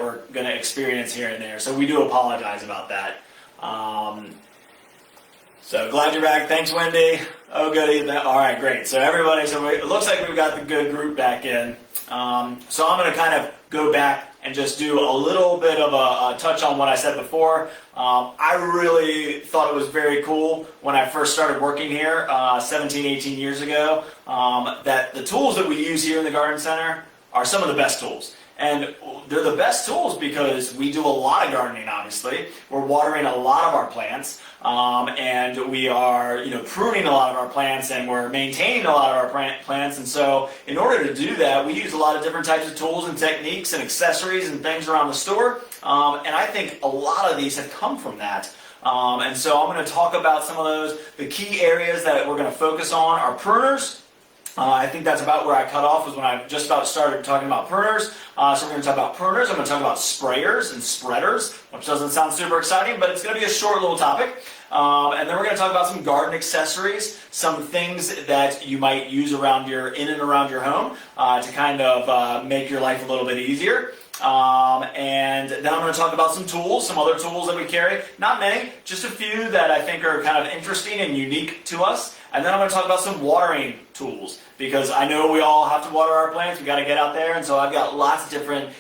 we're going to experience here and there. So we do apologize about that. So glad you're back. Thanks, Wendy. Oh, goody. All right, great. So everybody, it looks like we've got the good group back in. So I'm going to kind of go back and just do a little bit of a touch on what I said before. I really thought it was very cool when I first started working here 17, 18 years ago, that the tools that we use here in the garden center are some of the best tools. And they're the best tools because we do a lot of gardening, obviously. We're watering a lot of our plants, and we are, pruning a lot of our plants, and we're maintaining a lot of our plants. And so in order to do that, we use a lot of different types of tools and techniques and accessories and things around the store. And I think a lot of these have come from that. And so I'm going to talk about some of those. The key areas that we're going to focus on are pruners. I think that's about where I cut off, was when I just about started talking about pruners. So we're going to talk about pruners. I'm going to talk about sprayers and spreaders, which doesn't sound super exciting, but it's going to be a short little topic. And then we're going to talk about some garden accessories, some things that you might use in and around your home to kind of make your life a little bit easier. And then I'm going to talk about some tools, some other tools that we carry. Not many, just a few that I think are kind of interesting and unique to us. And then I'm going to talk about some watering tools, because I know we all have to water our plants. We got to get out there, and so I've got lots of different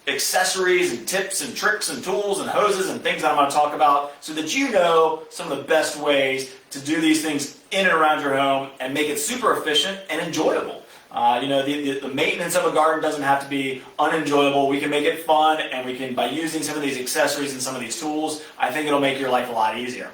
accessories and tips and tricks and tools and hoses and things that I'm going to talk about, so that you know some of the best ways to do these things in and around your home and make it super efficient and enjoyable. The maintenance of a garden doesn't have to be unenjoyable. We can make it fun, and we can, by using some of these accessories and some of these tools, I think it'll make your life a lot easier.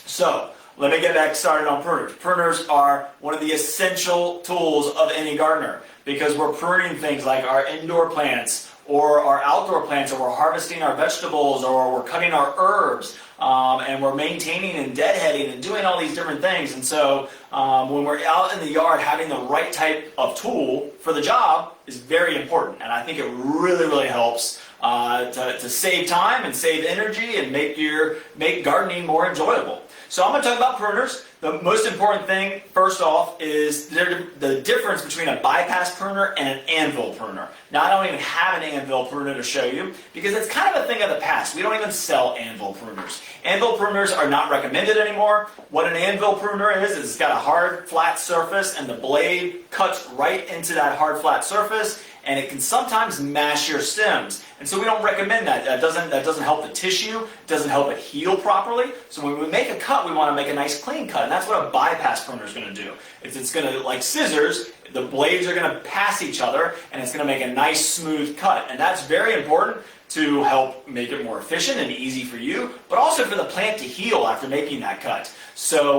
So let me get back started on pruners. Pruners are one of the essential tools of any gardener, because we're pruning things like our indoor plants or our outdoor plants, or we're harvesting our vegetables, or we're cutting our herbs, and we're maintaining and deadheading and doing all these different things. And so when we're out in the yard, having the right type of tool for the job is very important. And I think it really, really helps to save time and save energy and make gardening more enjoyable. So I'm going to talk about pruners. The most important thing, first off, is the difference between a bypass pruner and an anvil pruner. Now, I don't even have an anvil pruner to show you, because it's kind of a thing of the past. We don't even sell anvil pruners. Anvil pruners are not recommended anymore. What an anvil pruner is it's got a hard, flat surface, and the blade cuts right into that hard, flat surface, and it can sometimes mash your stems. And so we don't recommend that. That doesn't help the tissue. It doesn't help it heal properly. So when we make a cut, we want to make a nice clean cut. And that's what a bypass pruner is going to do. It's going to, like scissors, the blades are going to pass each other, and it's going to make a nice smooth cut. And that's very important to help make it more efficient and easy for you, but also for the plant to heal after making that cut. So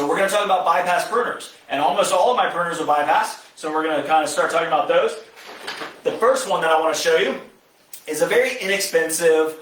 we're going to talk about bypass pruners. And almost all of my pruners are bypass. So we're going to kind of start talking about those. The first one that I want to show you is a very inexpensive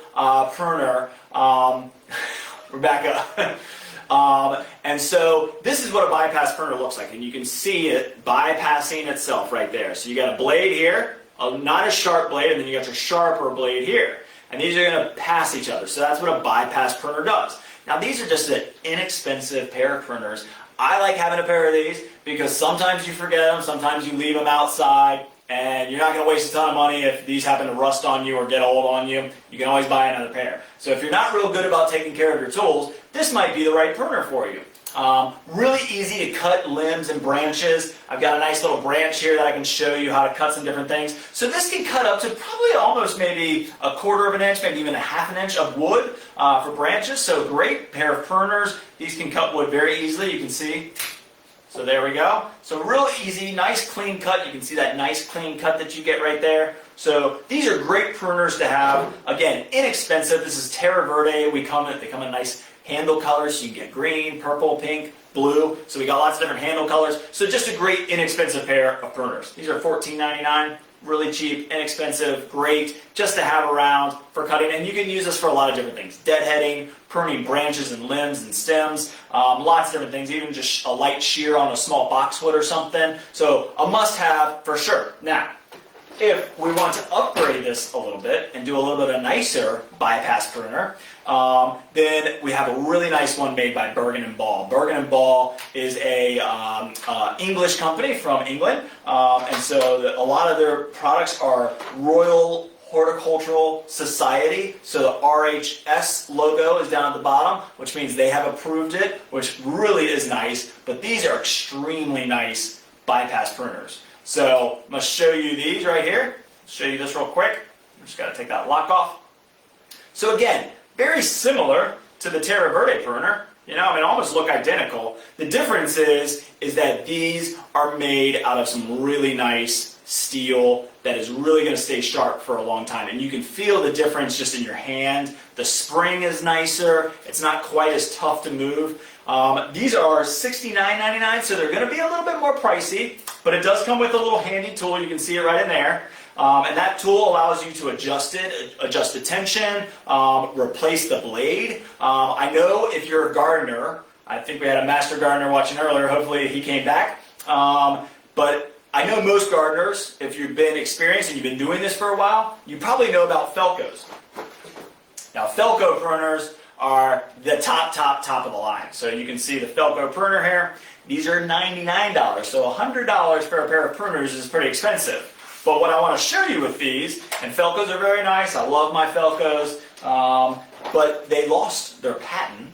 pruner. We're back up. And so this is what a bypass pruner looks like. And you can see it bypassing itself right there. So you got a blade here, not a sharp blade, and then you got your sharper blade here. And these are going to pass each other. So that's what a bypass pruner does. Now these are just an inexpensive pair of pruners. I like having a pair of these because sometimes you forget them, sometimes you leave them outside. And you're not going to waste a ton of money if these happen to rust on you or get old on you. You can always buy another pair. So if you're not real good about taking care of your tools, this might be the right pruner for you. Really easy to cut limbs and branches. I've got a nice little branch here that I can show you how to cut some different things. So this can cut up to probably almost maybe a quarter of an inch, maybe even a half an inch of wood for branches. So great pair of pruners. These can cut wood very easily, you can see. So there we go. So real easy, nice clean cut. You can see that nice clean cut that you get right there. So these are great pruners to have. Again, inexpensive. This is Terra Verde. They come in nice handle colors. So you can get green, purple, pink, blue. So we got lots of different handle colors. So just a great inexpensive pair of pruners. These are $14.99. Really cheap, inexpensive, great, just to have around for cutting. And you can use this for a lot of different things. Deadheading, pruning branches and limbs and stems, lots of different things, even just a light shear on a small boxwood or something. So a must-have for sure. Now, if we want to upgrade this a little bit and do a little bit of a nicer bypass pruner, then we have a really nice one made by Bergen & Ball. Bergen & Ball is a English company from England, and so a lot of their products are royal Horticultural Society. So the RHS logo is down at the bottom, which means they have approved it, which really is nice. But these are extremely nice bypass pruners. So I'm going to show you these right here. Show you this real quick. Just got to take that lock off. So again, very similar to the Terra Verde pruner. You know, I mean, almost look identical. The difference is that these are made out of some really nice steel that is really going to stay sharp for a long time. And you can feel the difference just in your hand. The spring is nicer. It's not quite as tough to move. These are $69.99, so they're going to be a little bit more pricey, but it does come with a little handy tool. You can see it right in there. And that tool allows you to adjust it, adjust the tension, replace the blade. I know if you're a gardener, I think we had a master gardener watching earlier, hopefully he came back. But I know most gardeners, if you've been experienced and you've been doing this for a while, you probably know about Philcos. Now Philco Pruners are the top of the line. So you can see the Philco Pruner here. These are $99, so $100 for a pair of pruners is pretty expensive. But what I want to show you with these, and Philcos are very nice, I love my Philcos, but they lost their patent.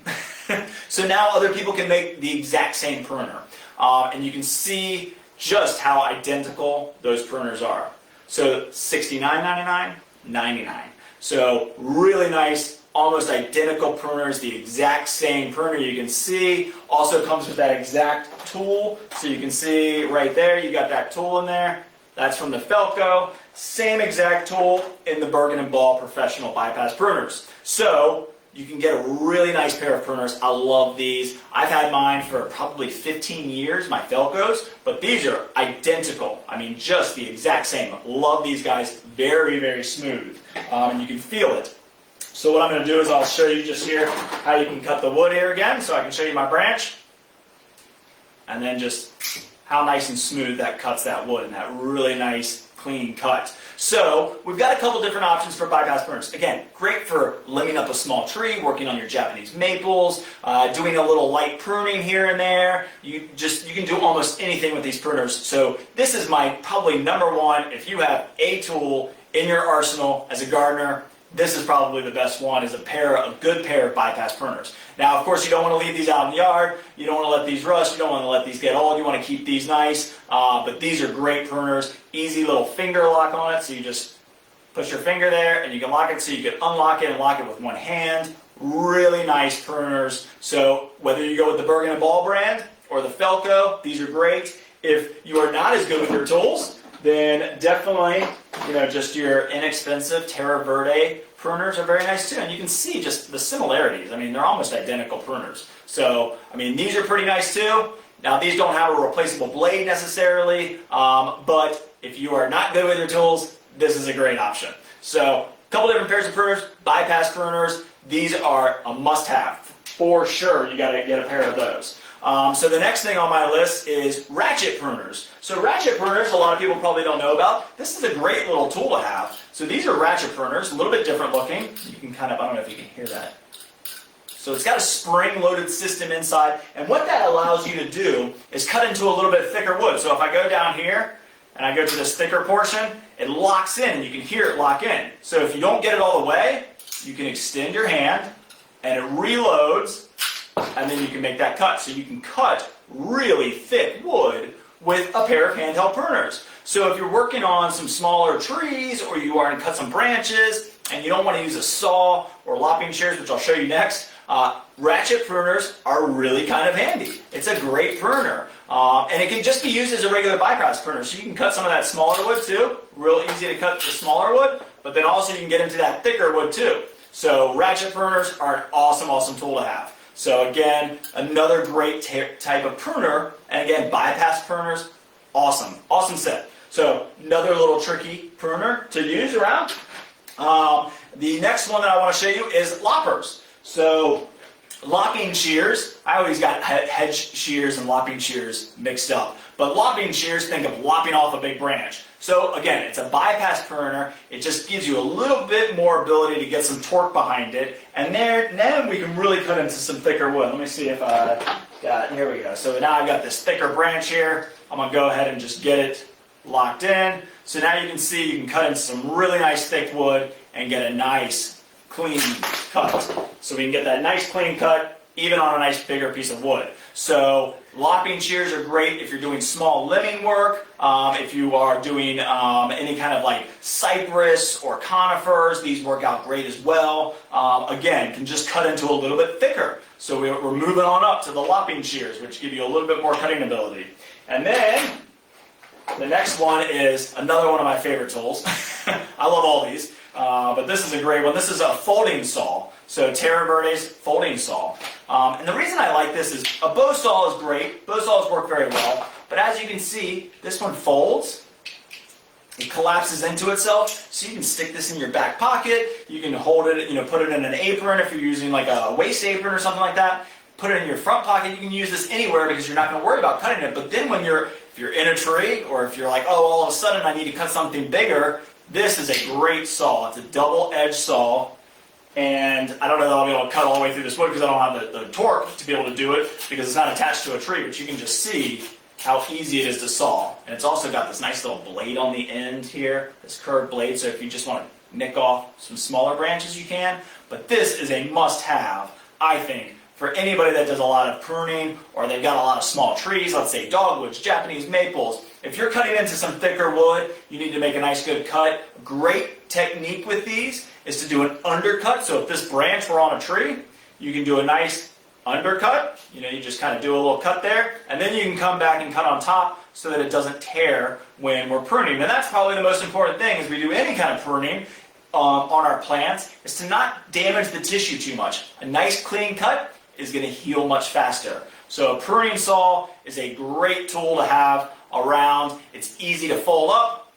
So now other people can make the exact same pruner. And you can see just how identical those pruners are. So $69.99, $99. So really nice, almost identical pruners, the exact same pruner. You can see also comes with that exact tool. So you can see right there, you got that tool in there. That's from the Philco. Same exact tool in the Bergen & Ball Professional Bypass Pruners. So you can get a really nice pair of pruners. I love these. I've had mine for probably 15 years, my Philcos, but these are identical. I mean, just the exact same. Love these guys. Very, very smooth. And you can feel it. So what I'm going to do is I'll show you just here how you can cut the wood here again, so I can show you my branch. And then just how nice and smooth that cuts that wood, and that really nice, clean cut. So we've got a couple different options for bypass pruners. Again, great for limbing up a small tree, working on your Japanese maples, doing a little light pruning here and there. You can do almost anything with these pruners. So this is my probably number one. If you have a tool in your arsenal as a gardener, this is probably the best one, is a good pair of bypass pruners. Now, of course, you don't want to leave these out in the yard. You don't want to let these rust. You don't want to let these get old. You want to keep these nice. But these are great pruners. Easy little finger lock on it. So you just push your finger there and you can lock it, so you can unlock it and lock it with one hand. Really nice pruners. So whether you go with the Bergen & Ball brand or the Philco, these are great. If you are not as good with your tools, then definitely, just your inexpensive Terra Verde pruners are very nice too. And you can see just the similarities. I mean, they're almost identical pruners. So, I mean, these are pretty nice too. Now, these don't have a replaceable blade necessarily, but if you are not good with your tools, this is a great option. So, a couple different pairs of pruners, bypass pruners. These are a must-have. For sure, you got to get a pair of those. So the next thing on my list is Ratchet Pruners. So Ratchet Pruners, a lot of people probably don't know about. This is a great little tool to have. So these are Ratchet Pruners, a little bit different looking. You can I don't know if you can hear that. So it's got a spring-loaded system inside, and what that allows you to do is cut into a little bit thicker wood. So if I go down here, and I go to this thicker portion, it locks in, and you can hear it lock in. So if you don't get it all the way, you can extend your hand, and it reloads, and then you can make that cut. So you can cut really thick wood with a pair of handheld pruners. So if you're working on some smaller trees, or you are to cut some branches, and you don't want to use a saw or lopping shears, which I'll show you next, Ratchet Pruners are really kind of handy. It's a great pruner. And it can just be used as a regular bypass pruner. So you can cut some of that smaller wood too. Real easy to cut the smaller wood, but then also you can get into that thicker wood too. So Ratchet Pruners are an awesome, awesome tool to have. So again, another great type of pruner, and again, bypass pruners, awesome, awesome set. So another little tricky pruner to use around. The next one that I want to show you is loppers. So lopping shears, I always got hedge shears and lopping shears mixed up. But lopping shears, think of lopping off a big branch. So again, it's a bypass pruner. It just gives you a little bit more ability to get some torque behind it. And then we can really cut into some thicker wood. Let me see if I got, here we go. So now I've got this thicker branch here. I'm going to go ahead and just get it locked in. So now you can see you can cut into some really nice thick wood and get a nice clean cut. So we can get that nice clean cut even on a nice bigger piece of wood. So lopping shears are great if you're doing small limbing work, if you are doing any kind of like cypress or conifers, these work out great as well. Again, can just cut into a little bit thicker. So we're moving on up to the lopping shears, which give you a little bit more cutting ability. And then the next one is another one of my favorite tools. I love all these, but this is a great one. This is a folding saw. So Terra Verde's folding saw. And the reason I like this is a bow saw is great. Bow saws work very well. But as you can see, this one folds. It collapses into itself, so you can stick this in your back pocket. You can hold it, put it in an apron if you're using like a waist apron or something like that. Put it in your front pocket. You can use this anywhere because you're not going to worry about cutting it. But then when if you're in a tree, or if you're like, oh, all of a sudden I need to cut something bigger, this is a great saw. It's a double-edged saw. And I don't know that I'll be able to cut all the way through this wood because I don't have the torque to be able to do it because it's not attached to a tree, but you can just see how easy it is to saw. And it's also got this nice little blade on the end here, this curved blade, so if you just want to nick off some smaller branches you can. But this is a must-have, I think, for anybody that does a lot of pruning or they've got a lot of small trees, let's say dogwoods, Japanese maples. If you're cutting into some thicker wood, you need to make a nice good cut. Great technique with these is to do an undercut. So if this branch were on a tree, you can do a nice undercut. You just kind of do a little cut there, and then you can come back and cut on top so that it doesn't tear when we're pruning. And that's probably the most important thing as we do any kind of pruning on our plants, is to not damage the tissue too much. A nice clean cut is going to heal much faster. So a pruning saw is a great tool to have around. It's easy to fold up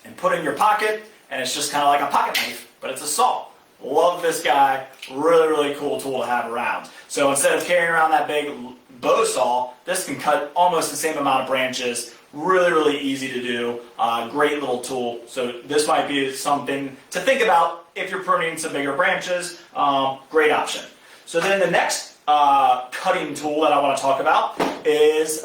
and put in your pocket, and it's just kind of like a pocket knife, but it's a saw. Love this guy. Really, really cool tool to have around. So instead of carrying around that big bow saw, this can cut almost the same amount of branches. Really, really easy to do. Great little tool. So this might be something to think about if you're pruning some bigger branches. Great option. So then the next cutting tool that I want to talk about is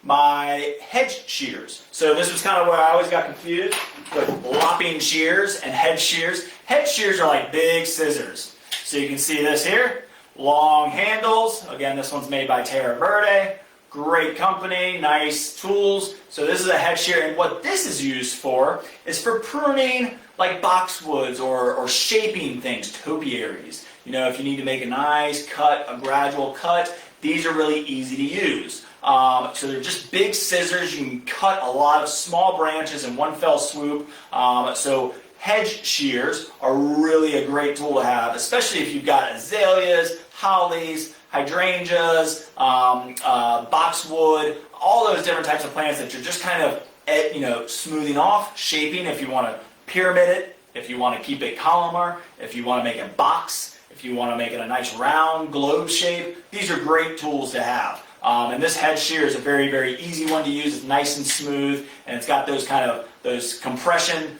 my hedge shears. So this was kind of where I always got confused with lopping shears and hedge shears. Hedge shears are like big scissors. So you can see this here, long handles. Again, this one's made by Terra Verde. Great company, nice tools. So this is a hedge shear, and what this is used for is for pruning like boxwoods or shaping things, topiaries. If you need to make a nice cut, a gradual cut, these are really easy to use. So they're just big scissors. You can cut a lot of small branches in one fell swoop. So hedge shears are really a great tool to have, especially if you've got azaleas, hollies, hydrangeas, boxwood, all those different types of plants that you're just kind of smoothing off, shaping if you want to pyramid it, if you want to keep it columnar, if you want to make a box, if you want to make it a nice round globe shape. These are great tools to have. And this hedge shear is a very, very easy one to use. It's nice and smooth, and it's got those compression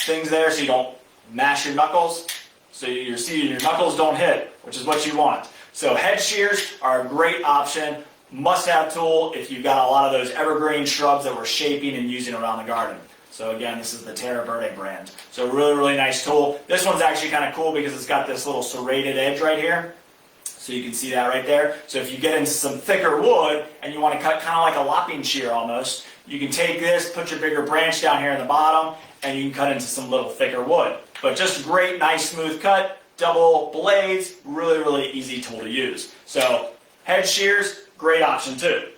things there so you don't mash your knuckles. So your knuckles don't hit, which is what you want. So hedge shears are a great option. Must-have tool if you've got a lot of those evergreen shrubs that we're shaping and using around the garden. So again, this is the Terra Verde brand. So really, really nice tool. This one's actually kind of cool because it's got this little serrated edge right here. So you can see that right there. So if you get into some thicker wood and you want to cut kind of like a lopping shear almost, you can take this, put your bigger branch down here in the bottom, and you can cut into some little thicker wood. But just great, nice, smooth cut, double blades, really, really easy tool to use. So hedge shears, great option too.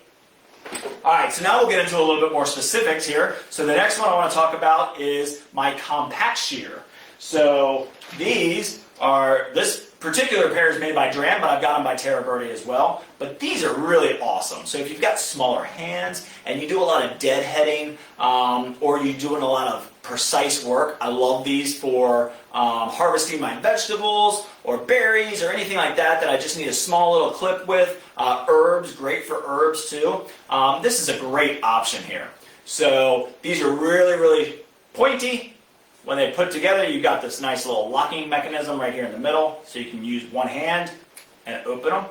Alright, so now we'll get into a little bit more specifics here. So the next one I want to talk about is my compact shear. So this particular pair is made by Dram, but I've got them by Terra Verde as well. But these are really awesome. So if you've got smaller hands and you do a lot of deadheading or you're doing a lot of precise work, I love these for harvesting my vegetables or berries or anything like that I just need a small little clip with. Herbs, great for herbs too. This is a great option here. So these are really, really pointy. When they put together, you've got this nice little locking mechanism right here in the middle, so you can use one hand and open them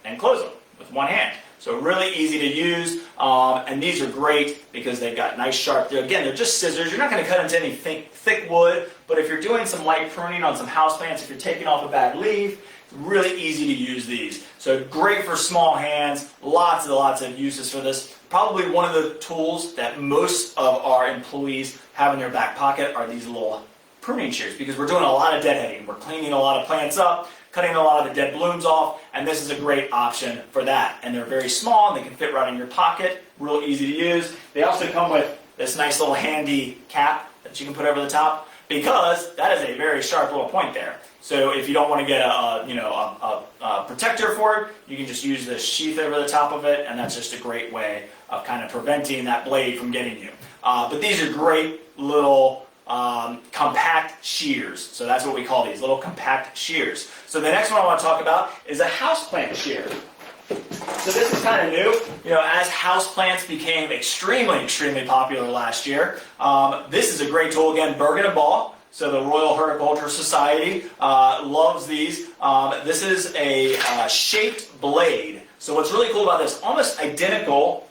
and close them with one hand. So really easy to use, and these are great because they've got nice sharp, again, they're just scissors. You're not going to cut into any thick wood, but if you're doing some light pruning on some houseplants, if you're taking off a bad leaf, it's really easy to use these. So great for small hands, lots and lots of uses for this. Probably one of the tools that most of our employees have in their back pocket are these little pruning shears, because we're doing a lot of deadheading. We're cleaning a lot of plants up, cutting a lot of the dead blooms off, and this is a great option for that. And they're very small, and they can fit right in your pocket, real easy to use. They also come with this nice little handy cap that you can put over the top, because that is a very sharp little point there. So if you don't want to get a protector for it, you can just use this sheath over the top of it, and that's just a great way of kind of preventing that blade from getting you. But these are great little compact shears. So that's what we call these, little compact shears. So the next one I want to talk about is a houseplant shear. So this is kind of new. As houseplants became extremely popular last year, this is a great tool. Again, Bergen & Ball. So the Royal Horticultural Society loves these. This is a shaped blade. So what's really cool about this, almost identical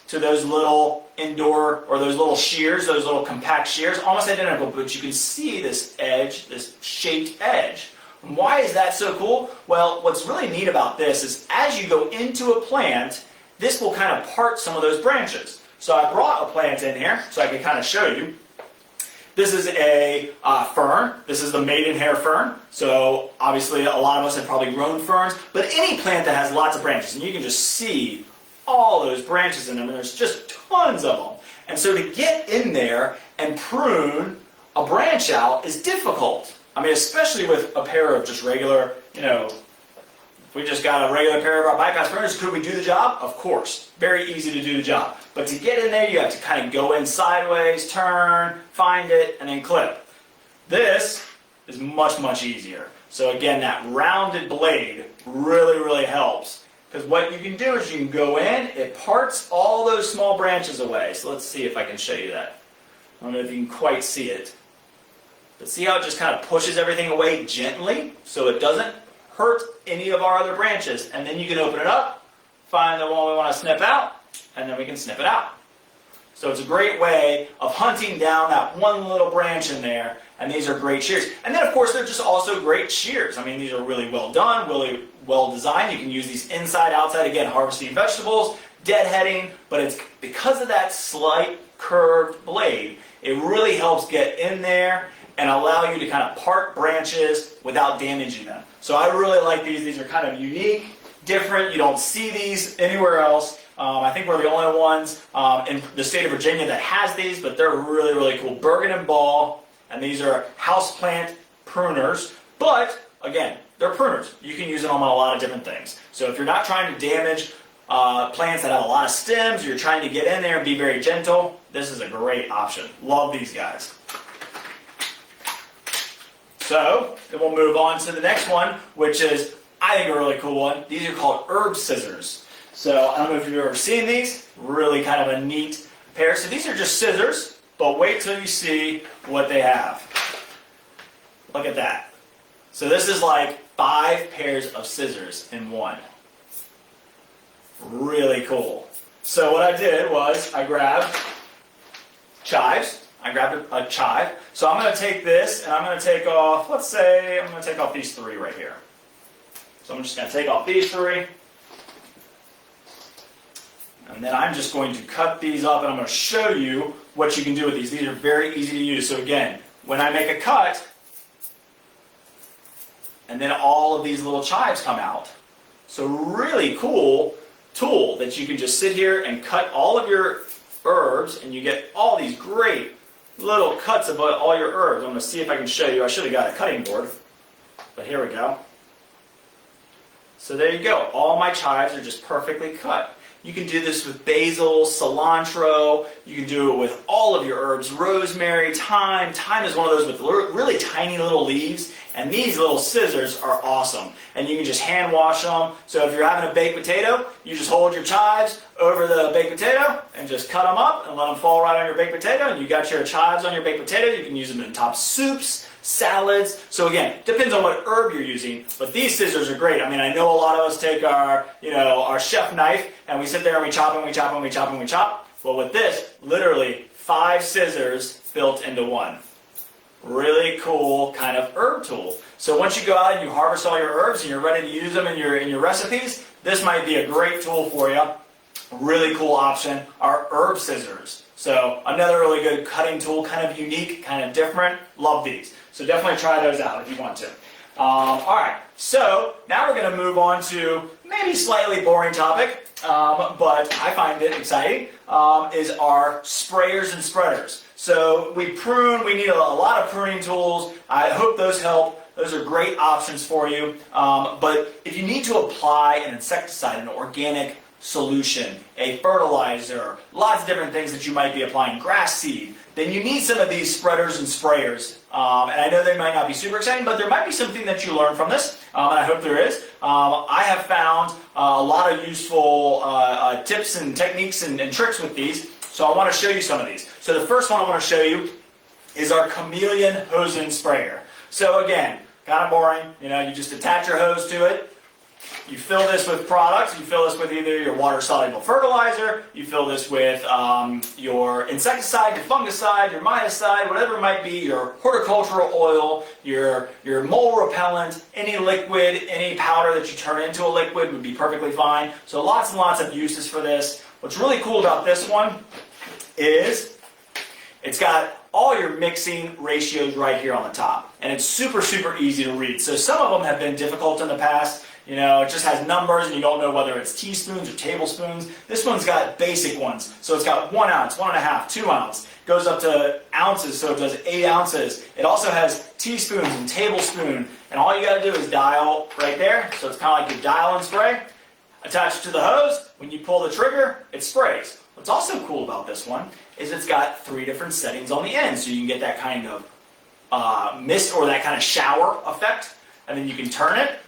to those little indoor, or those little shears, those little compact shears, almost identical, but you can see this edge, this shaped edge. And why is that so cool? Well, what's really neat about this is as you go into a plant, this will kind of part some of those branches. So I brought a plant in here so I can kind of show you. This is a fern. This is the Maidenhair Fern. So obviously a lot of us have probably grown ferns, but any plant that has lots of branches, and you can just see all those branches in them, and there's just tons of them. And so to get in there and prune a branch out is difficult. I mean, especially with a pair of just regular, if we just got a regular pair of our bypass pruners, could we do the job? Of course. Very easy to do the job. But to get in there, you have to kind of go in sideways, turn, find it, and then clip. This is much easier. So again, that rounded blade really helps. Because what you can do is you can go in, it parts all those small branches away. So let's see if I can show you that. I don't know if you can quite see it. But see how it just kind of pushes everything away gently so it doesn't hurt any of our other branches. And then you can open it up, find the one we want to snip out, and then we can snip it out. So it's a great way of hunting down that one little branch in there, and these are great shears. And then of course they're just also great shears. I mean, these are really well done, really well designed. You can use these inside, outside, again, harvesting vegetables, deadheading, but it's because of that slight curved blade, it really helps get in there and allow you to kind of part branches without damaging them. So I really like these. These are kind of unique, different. You don't see these anywhere else. I think we're the only ones in the state of Virginia that has these, but they're really cool. Bergen & Ball, and these are houseplant pruners. But again, they're pruners. You can use them on a lot of different things. So if you're not trying to damage plants that have a lot of stems, or you're trying to get in there and be very gentle, this is a great option. Love these guys. So then we'll move on to the next one, which is, I think, a really cool one. These are called herb scissors. So I don't know if you've ever seen these. Really kind of a neat pair. So these are just scissors, but wait till you see what they have. Look at that. So this is like 5 pairs of scissors in one. Really cool. So what I did was I grabbed chives. I grabbed a chive. So I'm going to take this and I'm going to take off, let's say, I'm going to take off these 3 right here. So I'm just going to take off these 3. And then I'm just going to cut these up, and I'm going to show you what you can do with these. These are very easy to use. So again, when I make a cut, and then all of these little chives come out. So really cool tool that you can just sit here and cut all of your herbs, and you get all these great little cuts of all your herbs. I'm going to see if I can show you. I should have got a cutting board, but here we go. So there you go. All my chives are just perfectly cut. You can do this with basil, cilantro. You can do it with all of your herbs. Rosemary, thyme. Thyme is one of those with really tiny little leaves. And these little scissors are awesome. And you can just hand wash them. So if you're having a baked potato, you just hold your chives over the baked potato and just cut them up and let them fall right on your baked potato. And you got your chives on your baked potato. You can use them in top soups, salads. So again, depends on what herb you're using, but these scissors are great. I mean, I know a lot of us take our, our chef knife and we sit there and we chop and we chop and we chop and we chop. Well, with this, literally 5 scissors built into one. Really cool kind of herb tool. So once you go out and you harvest all your herbs and you're ready to use them in your recipes, this might be a great tool for you. Really cool option are herb scissors. So another really good cutting tool, kind of unique, kind of different. Love these. So definitely try those out if you want to. All right, so now we're going to move on to maybe slightly boring topic, but I find it exciting, is our sprayers and spreaders. So we prune, we need a lot of pruning tools. I hope those help. Those are great options for you. But if you need to apply an insecticide, an organic solution, a fertilizer, lots of different things that you might be applying, grass seed, then you need some of these spreaders and sprayers. And I know they might not be super exciting, but there might be something that you learn from this, and I hope there is. I have found a lot of useful tips and techniques and tricks with these, so I want to show you some of these. So the first one I want to show you is our Chameleon Ozone sprayer. So again, kind of boring, you just attach your hose to it. You fill this with products. You fill this with either your water-soluble fertilizer, you fill this with your insecticide, your fungicide, your miticide, whatever it might be, your horticultural oil, your mold repellent, any liquid, any powder that you turn into a liquid would be perfectly fine. So lots and lots of uses for this. What's really cool about this one is it's got all your mixing ratios right here on the top. And it's super, super easy to read. So some of them have been difficult in the past. It just has numbers and you don't know whether it's teaspoons or tablespoons. This one's got basic ones. So it's got 1 ounce, 1.5, 2 ounce. Goes up to ounces, so it does 8 ounces. It also has teaspoons and tablespoon. And all you got to do is dial right there. So it's kind of like your dial and spray. Attached to the hose, when you pull the trigger, it sprays. What's also cool about this one is it's got 3 different settings on the end. So you can get that kind of mist or that kind of shower effect. And then you can turn it.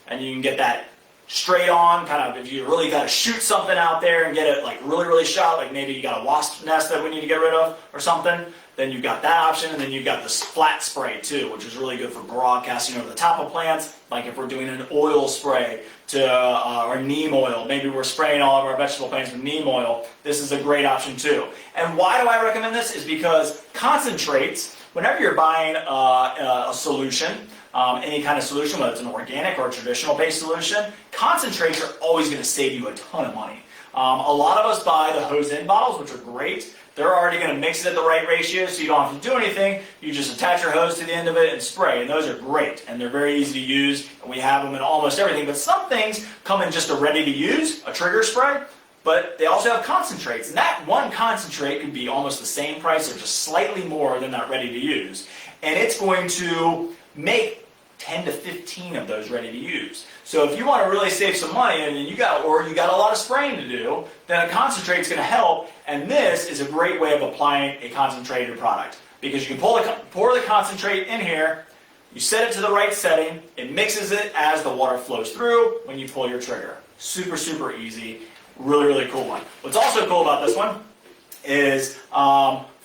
And you can get that straight on, kind of if you really got to shoot something out there and get it like really, really shot, like maybe you got a wasp nest that we need to get rid of or something, then you've got that option, and then you've got the Splat Spray too, which is really good for broadcasting over the top of plants, like if we're doing an oil spray or neem oil, maybe we're spraying all of our vegetable plants with neem oil, this is a great option too. And why do I recommend this is because concentrates, whenever you're buying a solution, any kind of solution, whether it's an organic or a traditional based solution, concentrates are always going to save you a ton of money. A lot of us buy the hose-in bottles, which are great. They're already going to mix it at the right ratio, so you don't have to do anything. You just attach your hose to the end of it and spray, and those are great, and they're very easy to use, and we have them in almost everything. But some things come in just a ready-to-use, a trigger spray, but they also have concentrates, and that one concentrate could be almost the same price or just slightly more than that ready-to-use, and it's going to make 10 to 15 of those ready to use. So if you want to really save some money and you got a lot of spraying to do, then a concentrate is going to help, and this is a great way of applying a concentrated product because you can pour the concentrate in here, you set it to the right setting, it mixes it as the water flows through when you pull your trigger. Super, super easy. Really, really cool one. What's also cool about this one is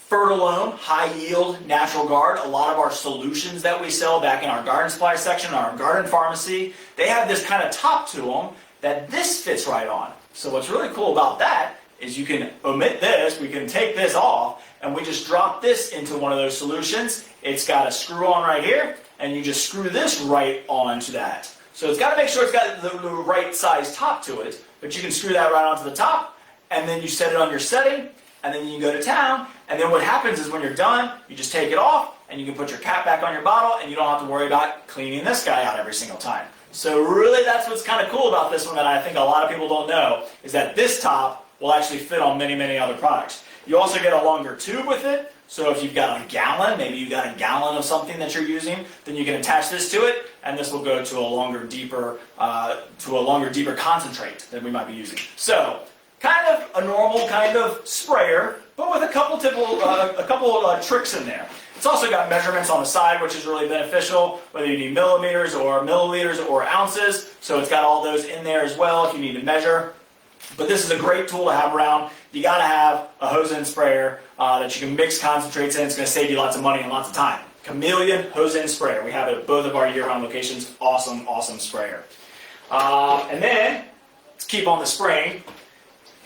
Fertilome, high yield, natural guard. A lot of our solutions that we sell back in our garden supply section, our garden pharmacy, they have this kind of top to them that this fits right on. So what's really cool about that is you can omit this, we can take this off, and we just drop this into one of those solutions. It's got a screw on right here, and you just screw this right onto that. So it's got to make sure it's got the right size top to it, but you can screw that right onto the top, and then you set it on your setting, and then you can go to town, and then what happens is when you're done, you just take it off, and you can put your cap back on your bottle, and you don't have to worry about cleaning this guy out every single time. So really that's what's kind of cool about this one that I think a lot of people don't know, is that this top will actually fit on many, many other products. You also get a longer tube with it, so if you've got a gallon, maybe you've got a gallon of something that you're using, then you can attach this to it, and this will go to a longer, deeper concentrate that we might be using. So, kind of a normal kind of sprayer, but with a couple tricks in there. It's also got measurements on the side, which is really beneficial, whether you need millimeters or milliliters or ounces. So it's got all those in there as well if you need to measure. But this is a great tool to have around. You got to have a hose-in sprayer that you can mix concentrates in. It's going to save you lots of money and lots of time. Chameleon Hose-In Sprayer. We have it at both of our year-round locations. Awesome, awesome sprayer. And then, let's keep on the spraying.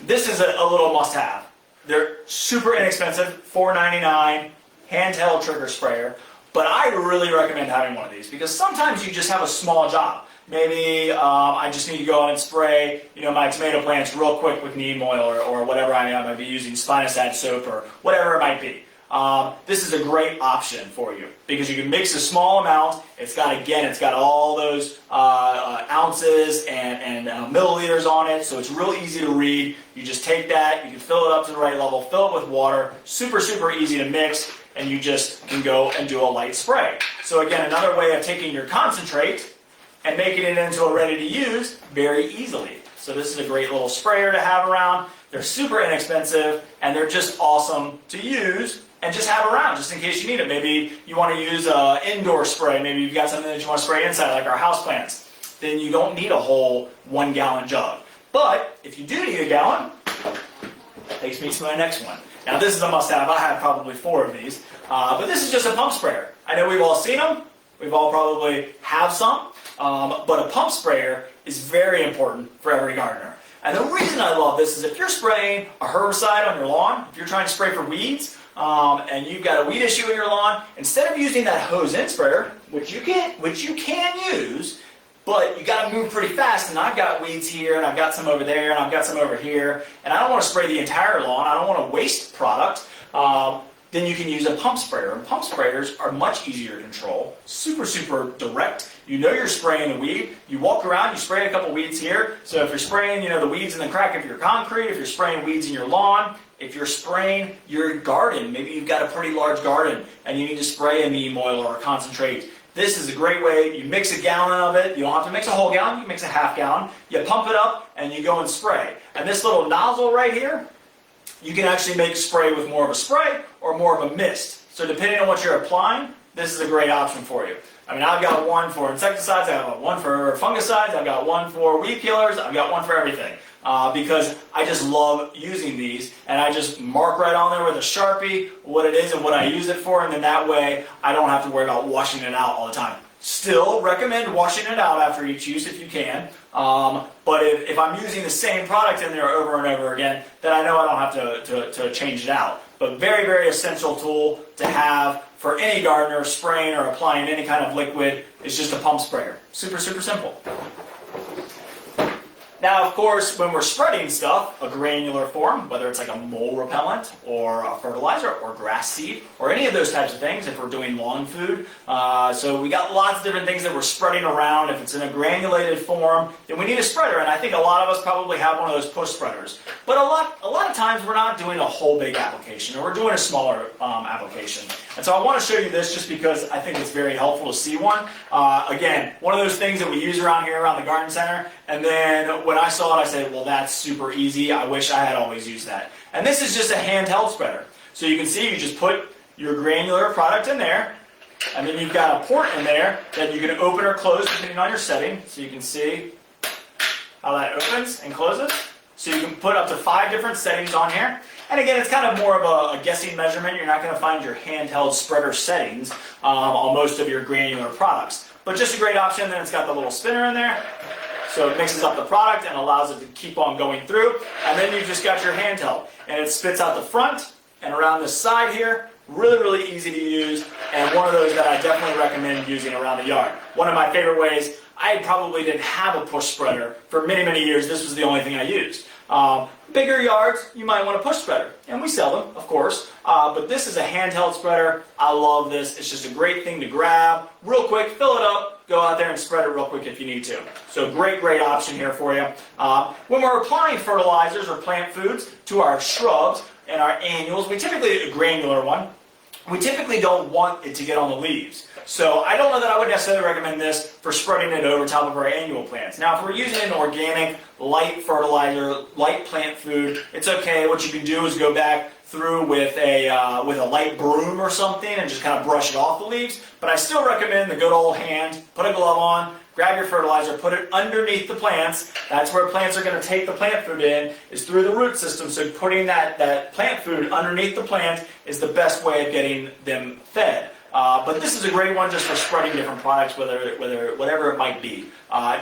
This is a little must-have. They're super inexpensive, $4.99, handheld trigger sprayer. But I really recommend having one of these because sometimes you just have a small job. Maybe I just need to go out and spray, my tomato plants real quick with neem oil or whatever I might be using, spinosad soap or whatever it might be. This is a great option for you because you can mix a small amount. It's got all those ounces and milliliters on it, so it's real easy to read. You just take that, you can fill it up to the right level, fill it with water, super, super easy to mix, and you just can go and do a light spray. So again, another way of taking your concentrate and making it into a ready to use very easily. So this is a great little sprayer to have around. They're super inexpensive and they're just awesome to use and just have around just in case you need it. Maybe you want to use an indoor spray. Maybe you've got something that you want to spray inside like our houseplants. Then you don't need a whole 1 gallon jug. But if you do need a gallon, that takes me to my next one. Now this is a must-have. I have probably 4 of these. But this is just a pump sprayer. I know we've all seen them. We've all probably have some. But a pump sprayer is very important for every gardener. And the reason I love this is if you're spraying a herbicide on your lawn, if you're trying to spray for weeds, and you've got a weed issue in your lawn, instead of using that hose-in sprayer, which you can use, but you got to move pretty fast, and I've got weeds here, and I've got some over there, and I've got some over here, and I don't want to spray the entire lawn, I don't want to waste product, then you can use a pump sprayer. And pump sprayers are much easier to control, super, super direct. You know you're spraying the weed, you walk around, you spray a couple weeds here, so if you're spraying the weeds in the crack of your concrete, if you're spraying weeds in your lawn, if you're spraying your garden, maybe you've got a pretty large garden, and you need to spray a neem oil or a concentrate. This is a great way. You mix a gallon of it. You don't have to mix a whole gallon. You mix a half gallon. You pump it up, and you go and spray. And this little nozzle right here, you can actually make spray with more of a spray or more of a mist. So depending on what you're applying, this is a great option for you. I mean, I've got one for insecticides, I've got one for fungicides, I've got one for weed killers, I've got one for everything. Because I just love using these, and I just mark right on there with a Sharpie what it is and what I use it for, and then that way I don't have to worry about washing it out all the time. Still recommend washing it out after each use if you can, but if I'm using the same product in there over and over again, then I know I don't have to change it out. But very, very essential tool to have for any gardener spraying or applying any kind of liquid is just a pump sprayer. Super, super simple. Now, of course, when we're spreading stuff, a granular form, whether it's like a mole repellent or a fertilizer or grass seed or any of those types of things if we're doing lawn food. So we got lots of different things that we're spreading around. If it's in a granulated form, then we need a spreader. And I think a lot of us probably have one of those push spreaders. But a lot of times we're not doing a whole big application, or we're doing a smaller application. And so I want to show you this just because I think it's very helpful to see one. Again, one of those things that we use around here around the garden center. And then when I saw it, I said, well, that's super easy. I wish I had always used that. And this is just a handheld spreader. So you can see you just put your granular product in there, and then you've got a port in there that you can open or close depending on your setting. So you can see how that opens and closes. So you can put up to 5 different settings on here. And again, it's kind of more of a guessing measurement. You're not going to find your handheld spreader settings on most of your granular products. But just a great option. Then it's got the little spinner in there. So it mixes up the product and allows it to keep on going through. And then you've just got your handheld. And it spits out the front and around the side here. Really, really easy to use. And one of those that I definitely recommend using around the yard. One of my favorite ways, I probably didn't have a push spreader for many, many years. This was the only thing I used. Bigger yards, you might want a push spreader. And we sell them, of course. But this is a handheld spreader. I love this. It's just a great thing to grab. Real quick, fill it up. Go out there and spread it real quick if you need to. So great, great option here for you. When we're applying fertilizers or plant foods to our shrubs and our annuals, we typically, a granular one, we typically don't want it to get on the leaves. So I don't know that I would necessarily recommend this for spreading it over top of our annual plants. Now, if we're using an organic, light fertilizer, light plant food, it's okay. What you can do is go back through with a light broom or something and just kind of brush it off the leaves. But I still recommend the good old hand. Put a glove on, grab your fertilizer, put it underneath the plants. That's where plants are going to take the plant food in, is through the root system. So putting that plant food underneath the plant is the best way of getting them fed. But this is a great one just for spreading different products, whatever it might be.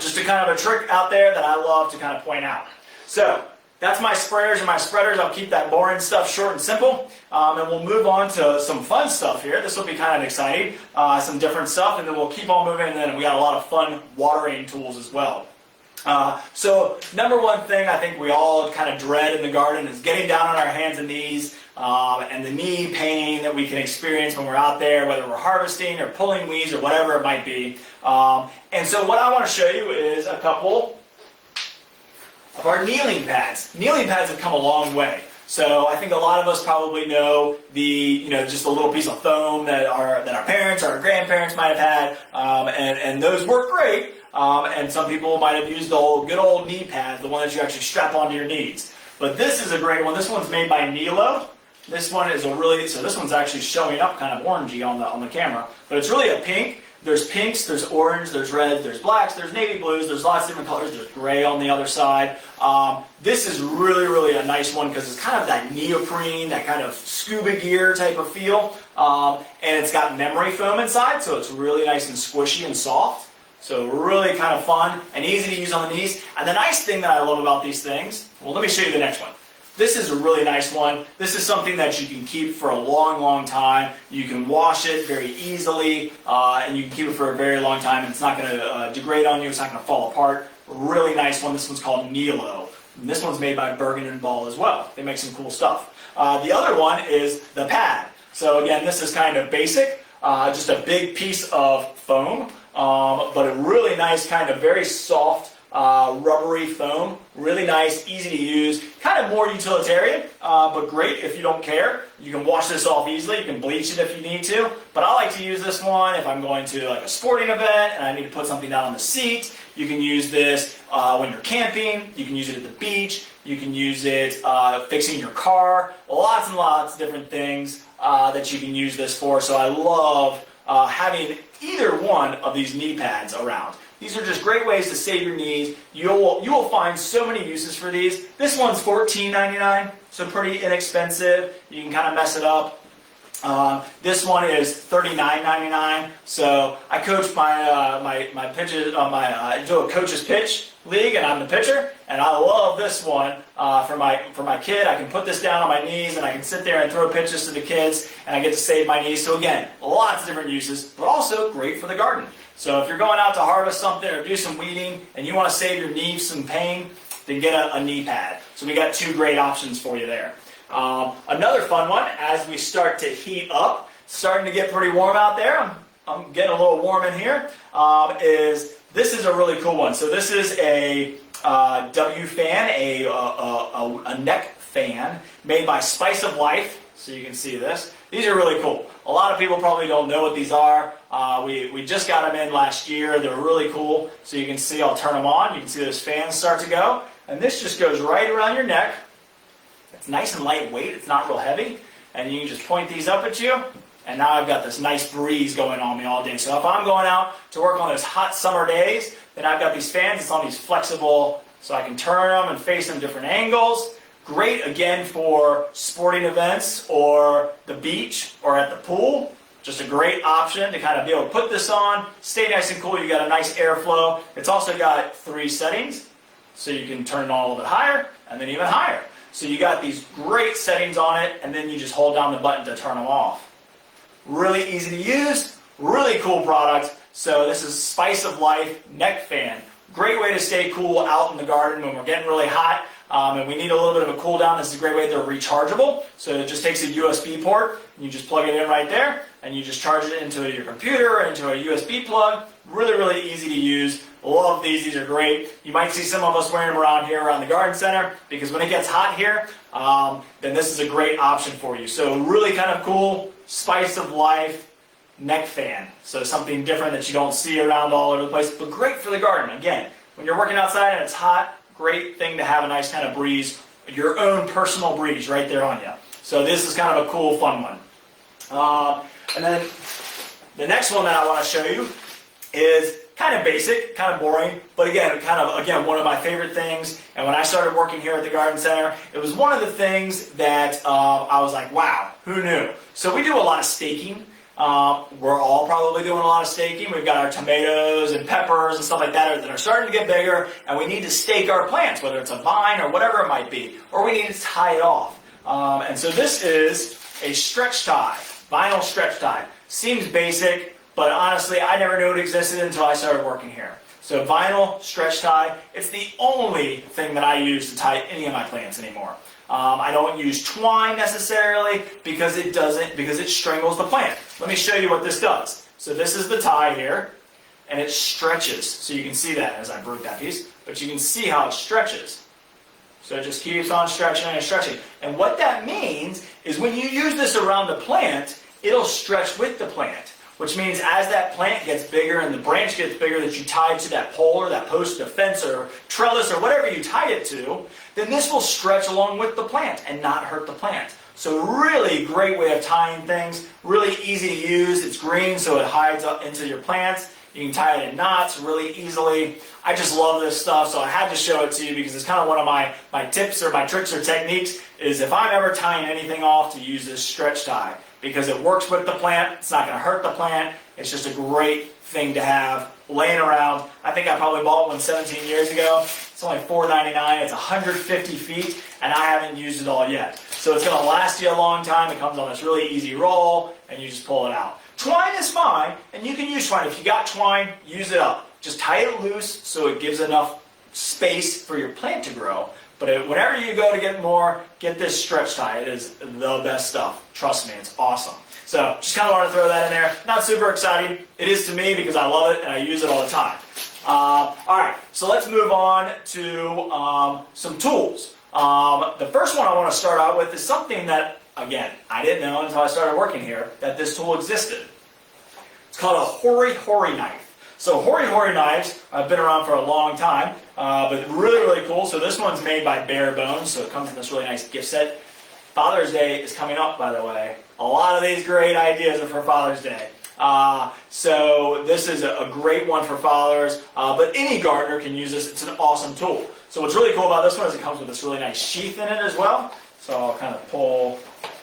Just a kind of a trick out there that I love to kind of point out. So that's my sprayers and my spreaders. I'll keep that boring stuff short and simple. And we'll move on to some fun stuff here. This will be kind of exciting, some different stuff, and then we'll keep on moving, and then we got a lot of fun watering tools as well. So number one thing I think we all kind of dread in the garden is getting down on our hands and knees, and the knee pain that we can experience when we're out there, whether we're harvesting or pulling weeds or whatever it might be. And so what I want to show you is a couple of our kneeling pads. Kneeling pads have come a long way. So I think a lot of us probably know just a little piece of foam that our parents or our grandparents might have had, and those work great. And some people might have used the good old knee pad, the one that you actually strap onto your knees. But this is a great one. This one's made by Nilo. This one is this one's actually showing up kind of orangey on the camera, but it's really a pink. There's pinks, there's orange, there's reds, there's blacks, there's navy blues, there's lots of different colors, there's gray on the other side. This is really a nice one because it's kind of that neoprene, that kind of scuba gear type of feel. And it's got memory foam inside, so it's really nice and squishy and soft. So really kind of fun and easy to use on the knees. And the nice thing that I love about these things, well, let me show you the next one. This is a really nice one. This is something that you can keep for a long time. You can wash it very easily, and you can keep it for a very long time, and it's not going to degrade on you. It's not going to fall apart. Really nice one. This one's called Nilo. And this one's made by Bergen & Ball as well. They make some cool stuff. The other one is the pad. So again, this is kind of basic, just a big piece of foam, but a really nice kind of very soft, rubbery foam. Really nice, easy to use, kind of more utilitarian, but great if you don't care. You can wash this off easily. You can bleach it if you need to, but I like to use this one if I'm going to like a sporting event and I need to put something down on the seat. You can use this when you're camping. You can use it at the beach. You can use it fixing your car. Lots and lots of different things that you can use this for. So I love having either one of these knee pads around. These are just great ways to save your knees. You will find so many uses for these. This one's $14.99, so pretty inexpensive. You can kind of mess it up. This one is $39.99. So I coach my pitches I do a coach's pitch league, and I'm the pitcher. And I love this one for my kid. I can put this down on my knees, and I can sit there and throw pitches to the kids, and I get to save my knees. So again, lots of different uses, but also great for the garden. So if you're going out to harvest something or do some weeding, and you want to save your knees some pain, then get a knee pad. So we got two great options for you there. Another fun one, as we start to heat up, starting to get pretty warm out there, I'm getting a little warm in here, this is a really cool one. So this is a W fan, a neck fan made by Spice of Life. So you can see this. These are really cool. A lot of people probably don't know what these are. We just got them in last year. They're really cool. So you can see, I'll turn them on. You can see those fans start to go. And this just goes right around your neck. It's nice and lightweight. It's not real heavy. And you can just point these up at you. And now I've got this nice breeze going on me all day. So if I'm going out to work on those hot summer days, then I've got these fans. It's on these flexible, so I can turn them and face them different angles. Great, again, for sporting events or the beach or at the pool. Just a great option to kind of be able to put this on, stay nice and cool. You got a nice airflow. It's also got 3 settings, so you can turn it on a little bit higher and then even higher. So you got these great settings on it, and then you just hold down the button to turn them off. Really easy to use, really cool product. So this is Spice of Life neck fan. Great way to stay cool out in the garden when we're getting really hot. And we need a little bit of a cool down. This is a great way. They're rechargeable. So it just takes a USB port, and you just plug it in right there, and you just charge it into your computer or into a USB plug. Really easy to use. Love these. These are great. You might see some of us wearing them around here around the garden center, because when it gets hot here, then this is a great option for you. So really kind of cool. Spice of Life neck fan. So something different that you don't see around all over the place, but great for the garden. Again, when you're working outside and it's hot, great thing to have a nice kind of breeze, your own personal breeze right there on you. So this is kind of a cool, fun one. And then the next one that I want to show you is kind of basic, kind of boring, but again, one of my favorite things. And when I started working here at the garden center, it was one of the things that I was like, wow, who knew? So we do a lot of staking. We're all probably doing a lot of staking. We've got our tomatoes and peppers and stuff like that are starting to get bigger, and we need to stake our plants, whether it's a vine or whatever it might be, or we need to tie it off. And so this is a stretch tie, vinyl stretch tie. Seems basic, but honestly, I never knew it existed until I started working here. So vinyl stretch tie, it's the only thing that I use to tie any of my plants anymore. I don't use twine necessarily because it strangles the plant. Let me show you what this does. So this is the tie here, and it stretches. So you can see that as I broke that piece, but you can see how it stretches. So it just keeps on stretching and stretching. And what that means is when you use this around the plant, it'll stretch with the plant. Which means as that plant gets bigger and the branch gets bigger that you tied to that pole or that post, a fence or trellis or whatever you tied it to, then this will stretch along with the plant and not hurt the plant. So really great way of tying things, really easy to use. It's green so it hides up into your plants. You can tie it in knots really easily. I just love this stuff, so I had to show it to you because it's kind of one of my tips or my tricks or techniques is if I'm ever tying anything off to use this stretch tie. Because it works with the plant, it's not going to hurt the plant, it's just a great thing to have laying around. I think I probably bought one 17 years ago. It's only $4.99, it's 150 feet, and I haven't used it all yet. So it's going to last you a long time. It comes on this really easy roll, and you just pull it out. Twine is fine, and you can use twine. If you got twine, use it up. Just tie it loose so it gives enough space for your plant to grow. But whenever you go to get more, get this stretch tie. It is the best stuff. Trust me, it's awesome. So just kind of want to throw that in there. Not super exciting. It is to me because I love it and I use it all the time. All right, so let's move on to some tools. The first one I want to start out with is something that, again, I didn't know until I started working here, that this tool existed. It's called a Hori Knife. So Hori knives have been around for a long time, but really, really cool. So this one's made by Bare Bones, so it comes in this really nice gift set. Father's Day is coming up, by the way. A lot of these great ideas are for Father's Day. So this is a great one for fathers, but any gardener can use this. It's an awesome tool. So what's really cool about this one is it comes with this really nice sheath in it as well. So I'll kind of pull,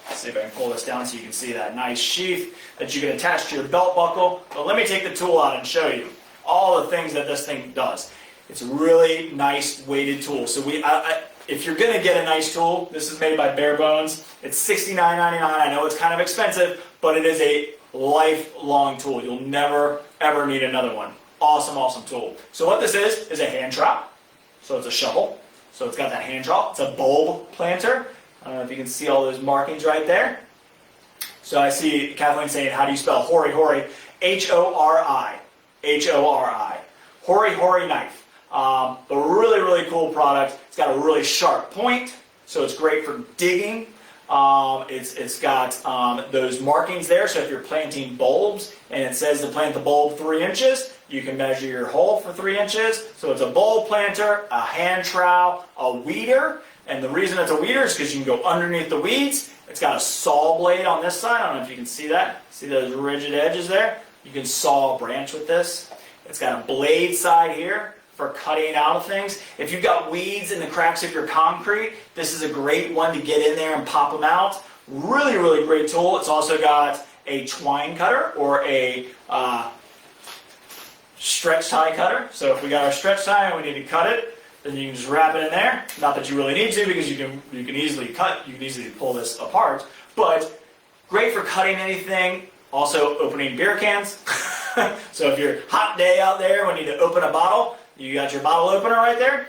let's see if I can pull this down so you can see that nice sheath that you can attach to your belt buckle. But let me take the tool out and show you all the things that this thing does. It's a really nice weighted tool. So if you're going to get a nice tool, this is made by Bare Bones. It's $69.99. I know it's kind of expensive, but it is a lifelong tool. You'll never, ever need another one. Awesome, awesome tool. So what this is a hand trowel. So it's a shovel. So it's got that hand trowel. It's a bulb planter. I don't know if you can see all those markings right there. So I see Kathleen saying, how do you spell Hori? H-O-R-I. H-O-R-I. Hori Knife. A really, really cool product. It's got a really sharp point, so it's great for digging. It's got those markings there, so if you're planting bulbs and it says to plant the bulb 3 inches, you can measure your hole for 3 inches. So it's a bulb planter, a hand trowel, a weeder. And the reason it's a weeder is because you can go underneath the weeds. It's got a saw blade on this side. I don't know if you can see that. See those rigid edges there? You can saw a branch with this. It's got a blade side here for cutting out of things. If you've got weeds in the cracks of your concrete, this is a great one to get in there and pop them out. Really, really great tool. It's also got a twine cutter or a stretch tie cutter. So if we got our stretch tie and we need to cut it, then you can just wrap it in there. Not that you really need to because you can easily cut, you can easily pull this apart. But great for cutting anything. Also opening beer cans. So if you're hot day out there when you need to open a bottle, you got your bottle opener right there.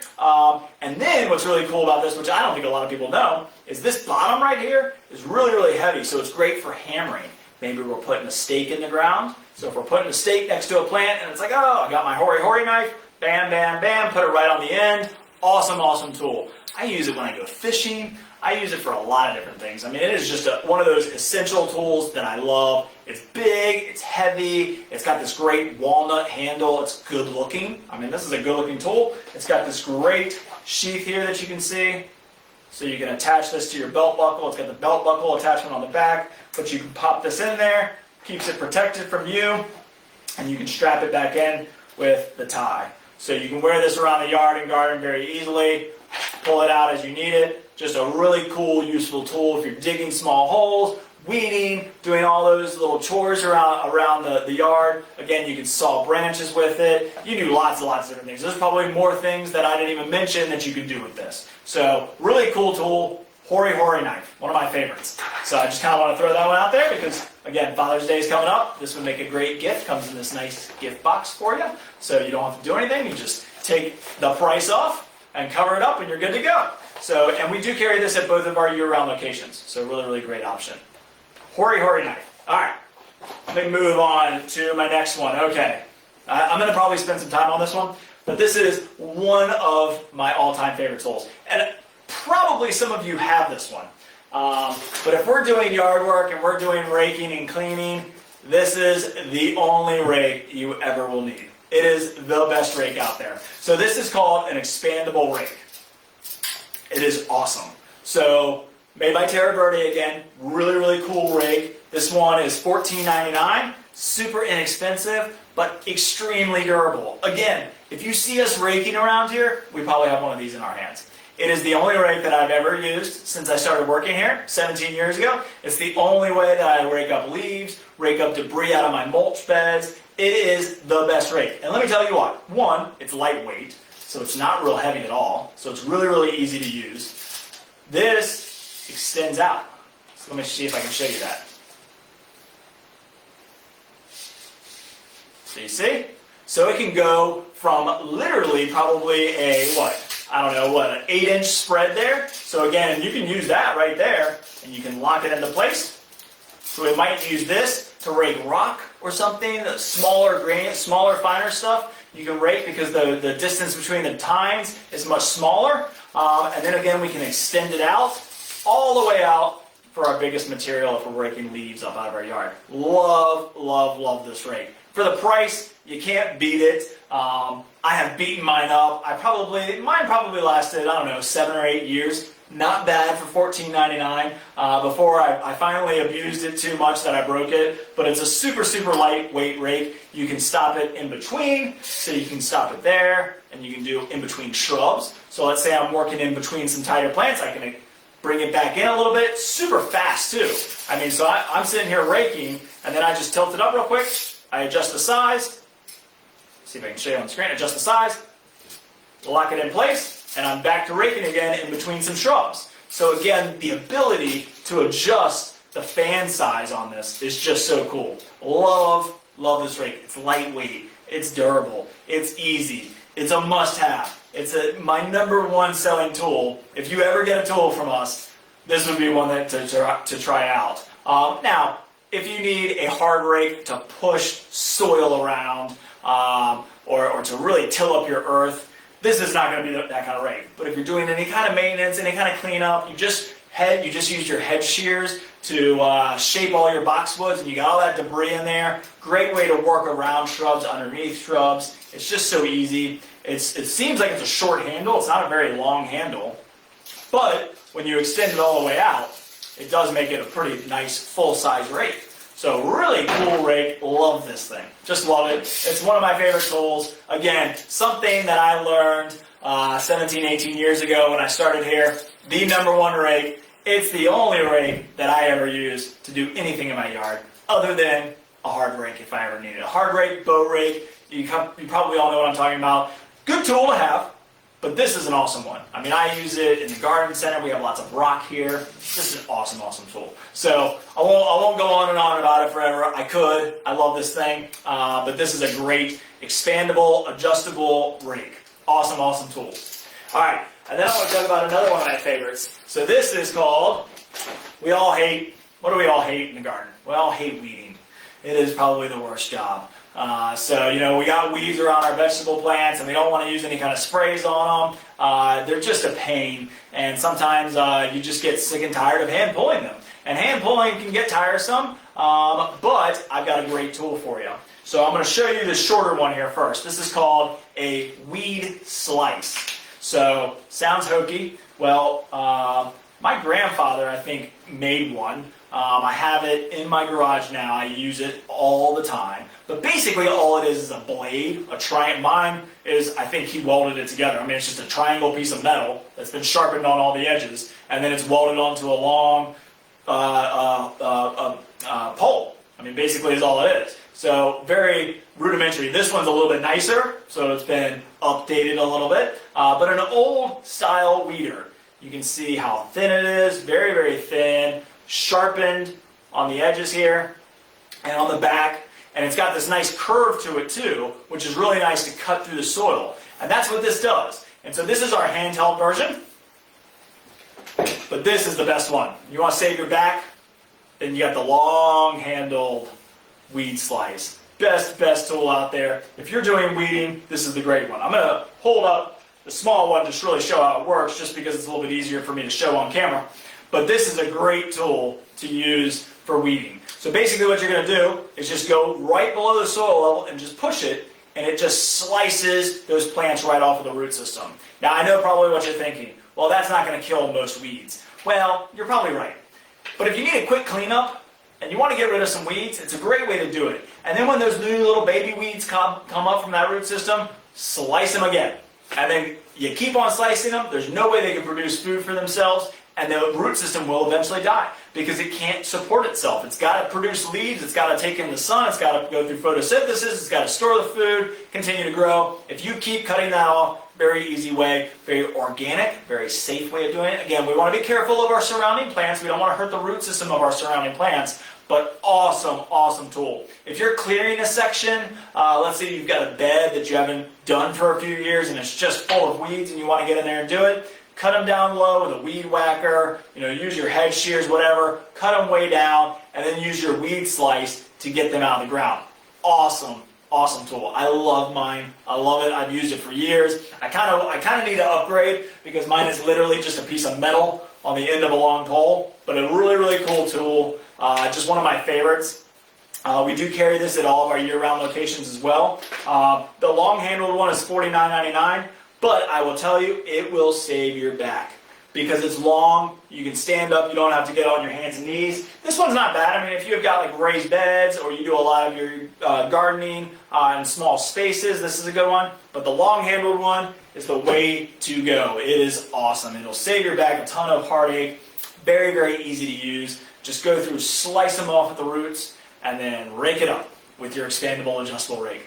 And then what's really cool about this, which I don't think a lot of people know, is this bottom right here is really, really heavy. So it's great for hammering. Maybe we're putting a stake in the ground. So if we're putting a stake next to a plant and it's like, oh, I got my Hori knife, bam, bam, bam, put it right on the end. Awesome, awesome tool. I use it when I go fishing. I use it for a lot of different things. I mean, it is just one of those essential tools that I love. It's big, it's heavy, it's got this great walnut handle, it's good looking. I mean, this is a good looking tool. It's got this great sheath here that you can see. So you can attach this to your belt buckle. It's got the belt buckle attachment on the back, but you can pop this in there, keeps it protected from you, and you can strap it back in with the tie. So you can wear this around the yard and garden very easily, pull it out as you need it. Just a really cool, useful tool if you're digging small holes, weeding, doing all those little chores around the yard. Again, you can saw branches with it. You do lots and lots of different things. There's probably more things that I didn't even mention that you can do with this. So really cool tool. Hori Knife, one of my favorites. So I just kind of want to throw that one out there because, again, Father's Day is coming up. This would make a great gift. Comes in this nice gift box for you. So you don't have to do anything. You just take the price off and cover it up and you're good to go. So, and we do carry this at both of our year-round locations. So really, really great option. Hori Knife. All right. Let me move on to my next one. Okay. I'm going to probably spend some time on this one, but this is one of my all-time favorite tools. And probably some of you have this one. But if we're doing yard work and we're doing raking and cleaning, this is the only rake you ever will need. It is the best rake out there. So this is called an expandable rake. It is awesome. So made by Terra Verde again, really, really cool rake. This one is $14.99, super inexpensive, but extremely durable. Again, if you see us raking around here, we probably have one of these in our hands. It is the only rake that I've ever used since I started working here 17 years ago. It's the only way that I rake up leaves, rake up debris out of my mulch beds. It is the best rake. And let me tell you what. One, it's lightweight, so it's not real heavy at all. So it's really, really easy to use. This extends out. So let me see if I can show you that. So you see? So it can go from literally probably a, an 8-inch spread there. So again, you can use that right there, and you can lock it into place. So we might use this to rake rock or something, the smaller grain, smaller, finer stuff. You can rake because the distance between the tines is much smaller. And then again, we can extend it out, all the way out for our biggest material if we're raking leaves up out of our yard. Love, love, love this rake. For the price, you can't beat it. I have beaten mine up. Mine probably lasted, 7 or 8 years. Not bad for $14.99. Before I finally abused it too much that I broke it. But it's a super, super lightweight rake. You can stop it in between. So you can stop it there, and you can do in between shrubs. So let's say I'm working in between some tighter plants. I can bring it back in a little bit. Super fast too. So I'm sitting here raking, and then I just tilt it up real quick. I adjust the size. See if I can show you on the screen. Adjust the size. Lock it in place. And I'm back to raking again in between some shrubs. So again, the ability to adjust the fan size on this is just so cool. Love, love this rake. It's lightweight. It's durable. It's easy. It's a must-have. It's my #1 selling tool. If you ever get a tool from us, this would be one to try out. Now, if you need a hard rake to push soil around or to really till up your earth, this is not going to be that kind of rake. But if you're doing any kind of maintenance, any kind of cleanup, you just use your Hedge Shears to shape all your boxwoods, and you got all that debris in there. Great way to work around shrubs, underneath shrubs. It's just so easy. It seems like it's a short handle. It's not a very long handle. But when you extend it all the way out, it does make it a pretty nice full-size rake. So really cool rake. Love this thing. Just love it. It's one of my favorite tools. Again, something that I learned 17, 18 years ago when I started here. The #1 rake. It's the only rake that I ever use to do anything in my yard other than a hard rake if I ever need it. A hard rake, boat rake. You probably all know what I'm talking about. Good tool to have. But this is an awesome one. I use it in the garden center. We have lots of rock here. This is an awesome, awesome tool. So I won't go on and on about it forever. I could. I love this thing. But this is a great expandable, adjustable rake. Awesome, awesome tool. All right. And then I want to talk about another one of my favorites. So this is called, what do we all hate in the garden? We all hate weeding. It is probably the worst job. We got weeds around our vegetable plants, and we don't want to use any kind of sprays on them. They're just a pain, and sometimes you just get sick and tired of hand pulling them. And hand pulling can get tiresome, but I've got a great tool for you. So I'm going to show you the shorter one here first. This is called a weed slice. So sounds hokey. Well, my grandfather, I think, made one. I have it in my garage now. I use it all the time. But basically all it is a blade, a triangle. Mine is, I think he welded it together. It's just a triangle piece of metal that's been sharpened on all the edges. And then it's welded onto a long pole. I mean, basically is all it is. So very rudimentary. This one's a little bit nicer, so it's been updated a little bit. But an old style weeder. You can see how thin it is, very, very thin, sharpened on the edges here and on the back. And it's got this nice curve to it too, which is really nice to cut through the soil. And that's what this does. And so this is our handheld version, but this is the best one. You want to save your back? Then you got the long-handled weed slice. Best tool out there. If you're doing weeding, this is the great one. I'm going to hold up the small one to really show how it works, just because it's a little bit easier for me to show on camera. But this is a great tool to use for weeding. So basically what you're going to do is just go right below the soil level and just push it, and it just slices those plants right off of the root system. Now I know probably what you're thinking. Well, that's not going to kill most weeds. Well, you're probably right. But if you need a quick cleanup and you want to get rid of some weeds, it's a great way to do it. And then when those new little baby weeds come up from that root system, slice them again. And then you keep on slicing them. There's no way they can produce food for themselves, and the root system will eventually die because it can't support itself. It's got to produce leaves, it's got to take in the sun, it's got to go through photosynthesis, it's got to store the food, continue to grow. If you keep cutting that off, very easy way, very organic, very safe way of doing it. Again, we want to be careful of our surrounding plants. We don't want to hurt the root system of our surrounding plants, but awesome tool. If you're clearing a section, let's say you've got a bed that you haven't done for a few years and it's just full of weeds and you want to get in there and do it, cut them down low with a weed whacker, use your hedge shears, whatever, cut them way down, and then use your weed slice to get them out of the ground. Awesome tool. I love mine. I love it. I've used it for years. I kind of need to upgrade because mine is literally just a piece of metal on the end of a long pole, but a really cool tool. Just one of my favorites. We do carry this at all of our year-round locations as well. The long-handled one is $49.99. But I will tell you, it will save your back because it's long. You can stand up. You don't have to get on your hands and knees. This one's not bad. I mean, if you've got like raised beds or you do a lot of your gardening in small spaces, this is a good one. But the long-handled one is the way to go. It is awesome. It'll save your back a ton of heartache. Very easy to use. Just go through, slice them off at the roots, and then rake it up with your expandable adjustable rake.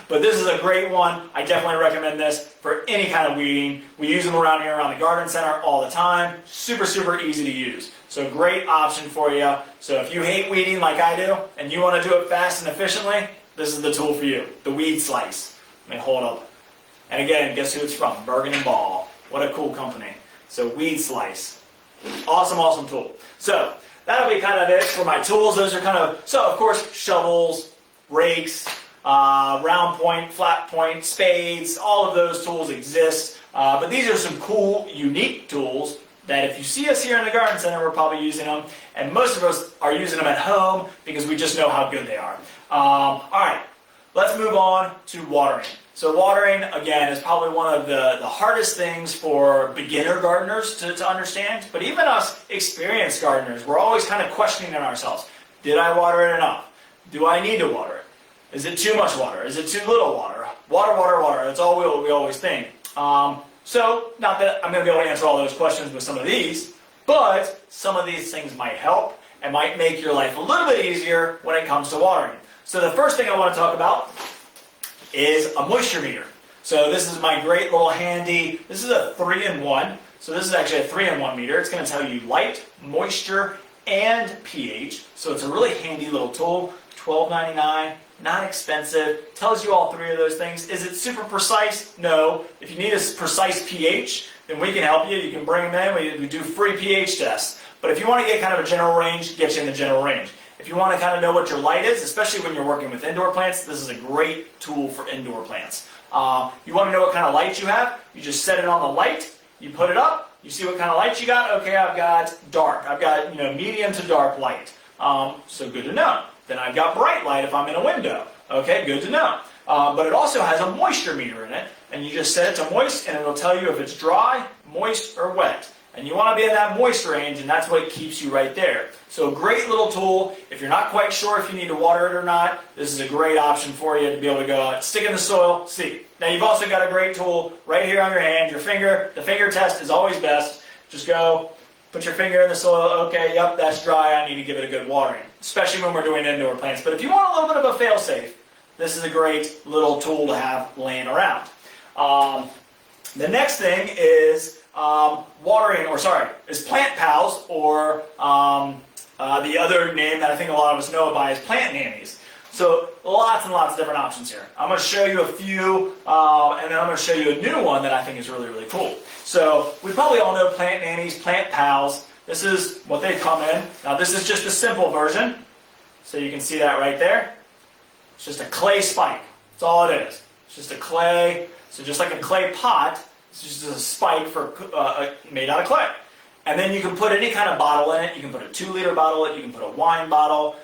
But this is a great one. I definitely recommend this for any kind of weeding. We use them around here around the garden center all the time. Super easy to use. So great option for you. So if you hate weeding like I do and you want to do it fast and efficiently, this is the tool for you. The weed slice. Let me hold up. And again, guess who it's from? Bergen & Ball. What a cool company. So weed slice. Awesome tool. So that'll be kind of it for my tools. Those are kind of, so of course, shovels, rakes, round point, flat point, spades, all of those tools exist. But these are some cool, unique tools that if you see us here in the garden center, we're probably using them. And most of us are using them at home because we just know how good they are. All right, let's move on to watering. So watering, again, is probably one of the hardest things for beginner gardeners to understand. But even us experienced gardeners, we're always kind of questioning ourselves. Did I water it enough? Do I need to water it? Is it too much water? Is it too little water? Water. That's all we always think. So, not that I'm going to be able to answer all those questions with some of these, but some of these things might help and might make your life a little bit easier when it comes to watering. So the first thing I want to talk about is a moisture meter. So this is my great little handy, this is a 3-in-1. So this is actually a 3-in-1 meter. It's going to tell you light, moisture, and pH. So it's a really handy little tool. $12.99, not expensive. Tells you all three of those things. Is it super precise? No. If you need a precise pH, then we can help you. You can bring them in. We do free pH tests. But if you want to get kind of a general range, get you in the general range. If you want to kind of know what your light is, especially when you're working with indoor plants, this is a great tool for indoor plants. You want to know what kind of light you have, you just set it on the light, you put it up, you see what kind of light you got. Okay, I've got dark. I've got medium to dark light. So good to know. Then I've got bright light if I'm in a window. Okay, good to know. But it also has a moisture meter in it, and you just set it to moist, and it'll tell you if it's dry, moist, or wet. And you want to be in that moist range, and that's what keeps you right there. So a great little tool. If you're not quite sure if you need to water it or not, this is a great option for you to be able to go out, stick in the soil, see. Now you've also got a great tool right here on your hand, your finger. The finger test is always best. Just go, Put your finger in the soil, okay, yep, that's dry, I need to give it a good watering, especially when we're doing indoor plants. But if you want a little bit of a fail-safe, this is a great little tool to have laying around. The next thing is is Plant Pals, or the other name that I think a lot of us know by is Plant Nannies. So lots and lots of different options here. I'm going to show you a few, and then I'm going to show you a new one that I think is really, really cool. So we probably all know Plant Nannies, Plant Pals. This is what they come in. Now this is just a simple version. So you can see that right there. It's just a clay spike. That's all it is. It's just a clay, so just like a clay pot, it's just a spike made out of clay. And then you can put any kind of bottle in it. You can put a 2-liter bottle in it. You can put a wine bottle.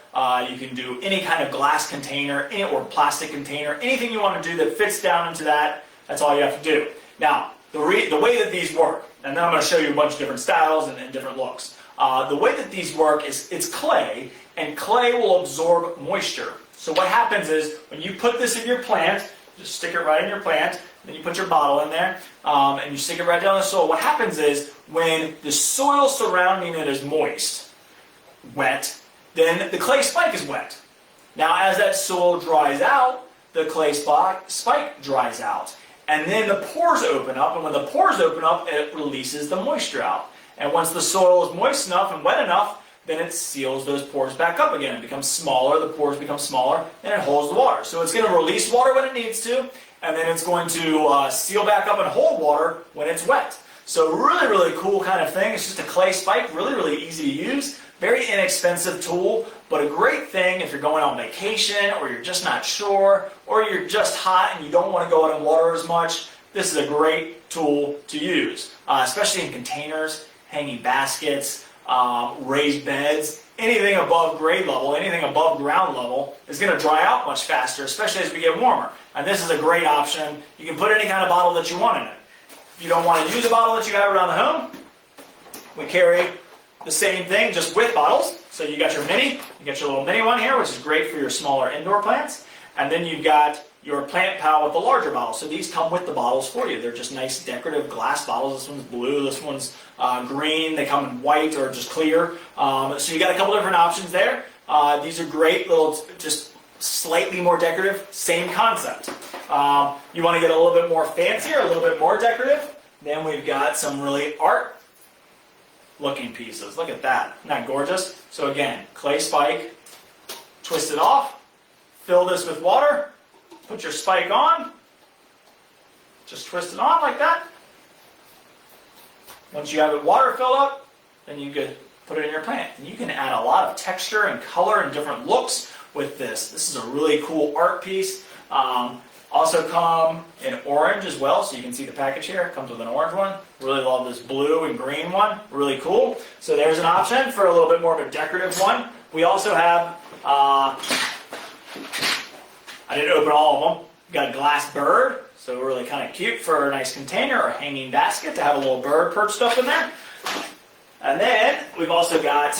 You can do any kind of glass container or plastic container. Anything you want to do that fits down into that, that's all you have to do. Now, the way that these work, and then I'm going to show you a bunch of different styles and different looks. The way that these work is it's clay, and clay will absorb moisture. So what happens is when you put this in your plant, just stick it right in your plant, then you put your bottle in there, and you stick it right down in the soil. What happens is when the soil surrounding it is moist, wet, then the clay spike is wet. Now as that soil dries out, the clay spike dries out. And then the pores open up, and when the pores open up, it releases the moisture out. And once the soil is moist enough and wet enough, then it seals those pores back up again. It becomes smaller, the pores become smaller, and it holds the water. So it's going to release water when it needs to, and then it's going to seal back up and hold water when it's wet. So really, really cool kind of thing. It's just a clay spike, really, really easy to use. Very inexpensive tool, but a great thing if you're going on vacation, or you're just not sure, or you're just hot and you don't want to go out and water as much. This is a great tool to use, especially in containers, hanging baskets, raised beds. Anything above grade level, anything above ground level is going to dry out much faster, especially as we get warmer. And this is a great option. You can put any kind of bottle that you want in it. If you don't want to use a bottle that you have around the home, we carry the same thing, just with bottles. So you got your mini, you got your little mini one here, which is great for your smaller indoor plants. And then you've got your Plant Pal with the larger bottle. So these come with the bottles for you. They're just nice decorative glass bottles. This one's blue, this one's green. They come in white or just clear. So you got a couple different options there. These are great little, just slightly more decorative, same concept. You want to get a little bit more fancier, a little bit more decorative. Then we've got some really art looking pieces. Look at that. Isn't that gorgeous? So again, clay spike, twist it off, fill this with water, put your spike on, just twist it on like that. Once you have it water filled up, then you could put it in your plant. And you can add a lot of texture and color and different looks with this. This is a really cool art piece. Also come in orange as well, so you can see the package here. It comes with an orange one. Really love this blue and green one. Really cool. So there's an option for a little bit more of a decorative one. We also have, I didn't open all of them. We've got a glass bird, so really kind of cute for a nice container or hanging basket to have a little bird perched up in there. And then we've also got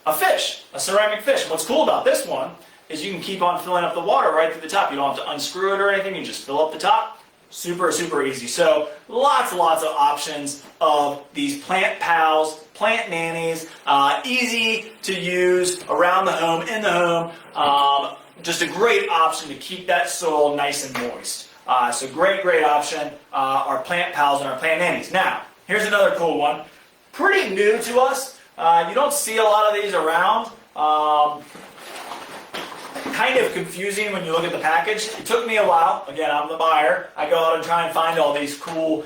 a fish, a ceramic fish. What's cool about this one is you can keep on filling up the water right through the top. You don't have to unscrew it or anything. You just fill up the top. Super, super easy. So lots and lots of options of these Plant Pals, Plant Nannies. Easy to use around the home, in the home. Just a great option to keep that soil nice and moist. So great, great option. Our Plant Pals and our Plant Nannies. Now, here's another cool one. Pretty new to us. You don't see a lot of these around. Kind of confusing when you look at the package. It took me a while. Again, I'm the buyer. I go out and try and find all these cool,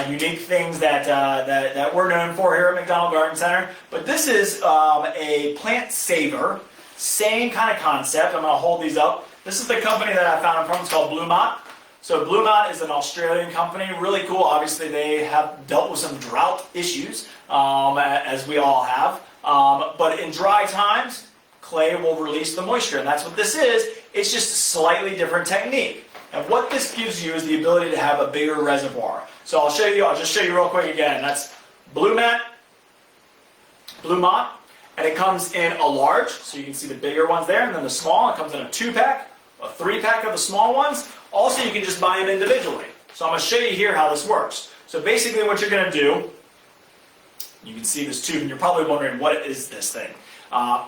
unique things that we're known for here at McDonald Garden Center. But this is a plant saver. Same kind of concept. I'm going to hold these up. This is the company that I found them from. It's called Blue Mott. So Blue Mott is an Australian company. Really cool. Obviously, they have dealt with some drought issues, as we all have. But in dry times, clay will release the moisture, and that's what this is. It's just a slightly different technique. And what this gives you is the ability to have a bigger reservoir. So I'll just show you real quick again. That's Blue Mott, and it comes in a large, so you can see the bigger ones there, and then the small, it comes in a 2-pack, a 3-pack of the small ones. Also, you can just buy them individually. So I'm going to show you here how this works. So basically what you're going to do You can see this tube, and you're probably wondering, what is this thing?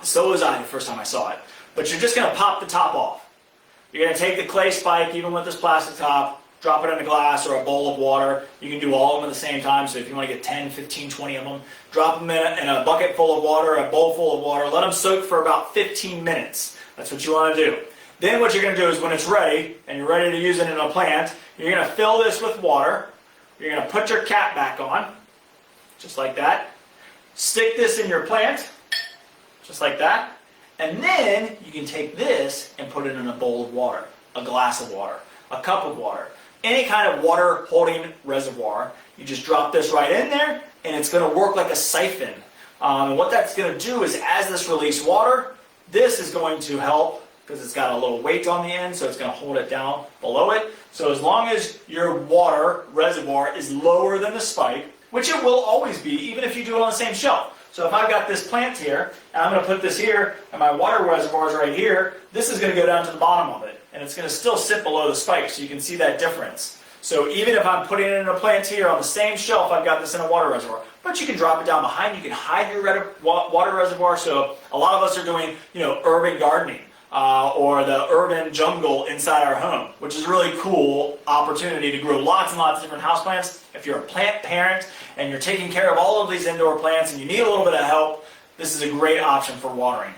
So was I the first time I saw it. But you're just going to pop the top off. You're going to take the clay spike, even with this plastic top, drop it in a glass or a bowl of water. You can do all of them at the same time, so if you want to get 10, 15, 20 of them, drop them in a bucket full of water, a bowl full of water, let them soak for about 15 minutes. That's what you want to do. Then what you're going to do is when it's ready, and you're ready to use it in a plant, you're going to fill this with water. You're going to put your cap back on, just like that. Stick this in your plant, just like that. And then you can take this and put it in a bowl of water, a glass of water, a cup of water, any kind of water holding reservoir. You just drop this right in there, and it's going to work like a siphon. And what that's going to do is, as this releases water, this is going to help, because it's got a little weight on the end, so it's going to hold it down below it. So as long as your water reservoir is lower than the spike, which it will always be, even if you do it on the same shelf. So if I've got this plant here, and I'm going to put this here, and my water reservoir is right here, this is going to go down to the bottom of it, and it's going to still sit below the spike, so you can see that difference. So even if I'm putting it in a plant here on the same shelf, I've got this in a water reservoir. But you can drop it down behind. You can hide your water reservoir. So a lot of us are doing, urban gardening. Or the urban jungle inside our home, which is a really cool opportunity to grow lots and lots of different houseplants. If you're a plant parent and you're taking care of all of these indoor plants and you need a little bit of help, this is a great option for watering.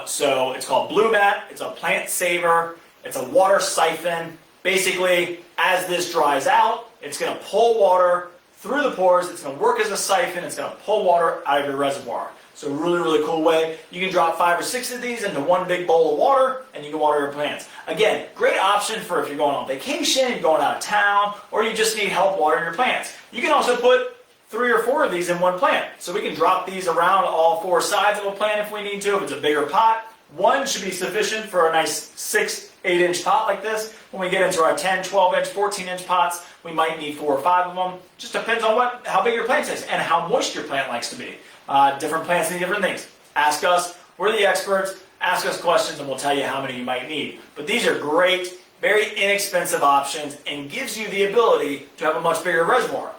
So it's called Blue Mat. It's a plant saver. It's a water siphon. Basically, as this dries out, it's going to pull water through the pores. It's going to work as a siphon. It's going to pull water out of your reservoir. So really, really cool way. You can drop 5 or 6 of these into one big bowl of water, and you can water your plants. Again, great option for if you're going on vacation, you're going out of town, or you just need help watering your plants. You can also put 3 or 4 of these in one plant. So we can drop these around all 4 sides of a plant if we need to. If it's a bigger pot, one should be sufficient for a nice 6, 8-inch pot like this. When we get into our 10, 12-inch, 14-inch pots, we might need 4 or 5 of them. Just depends on how big your plant is and how moist your plant likes to be. Different plants need different things. Ask us. We're the experts. Ask us questions and we'll tell you how many you might need. But these are great, very inexpensive options and gives you the ability to have a much bigger reservoir.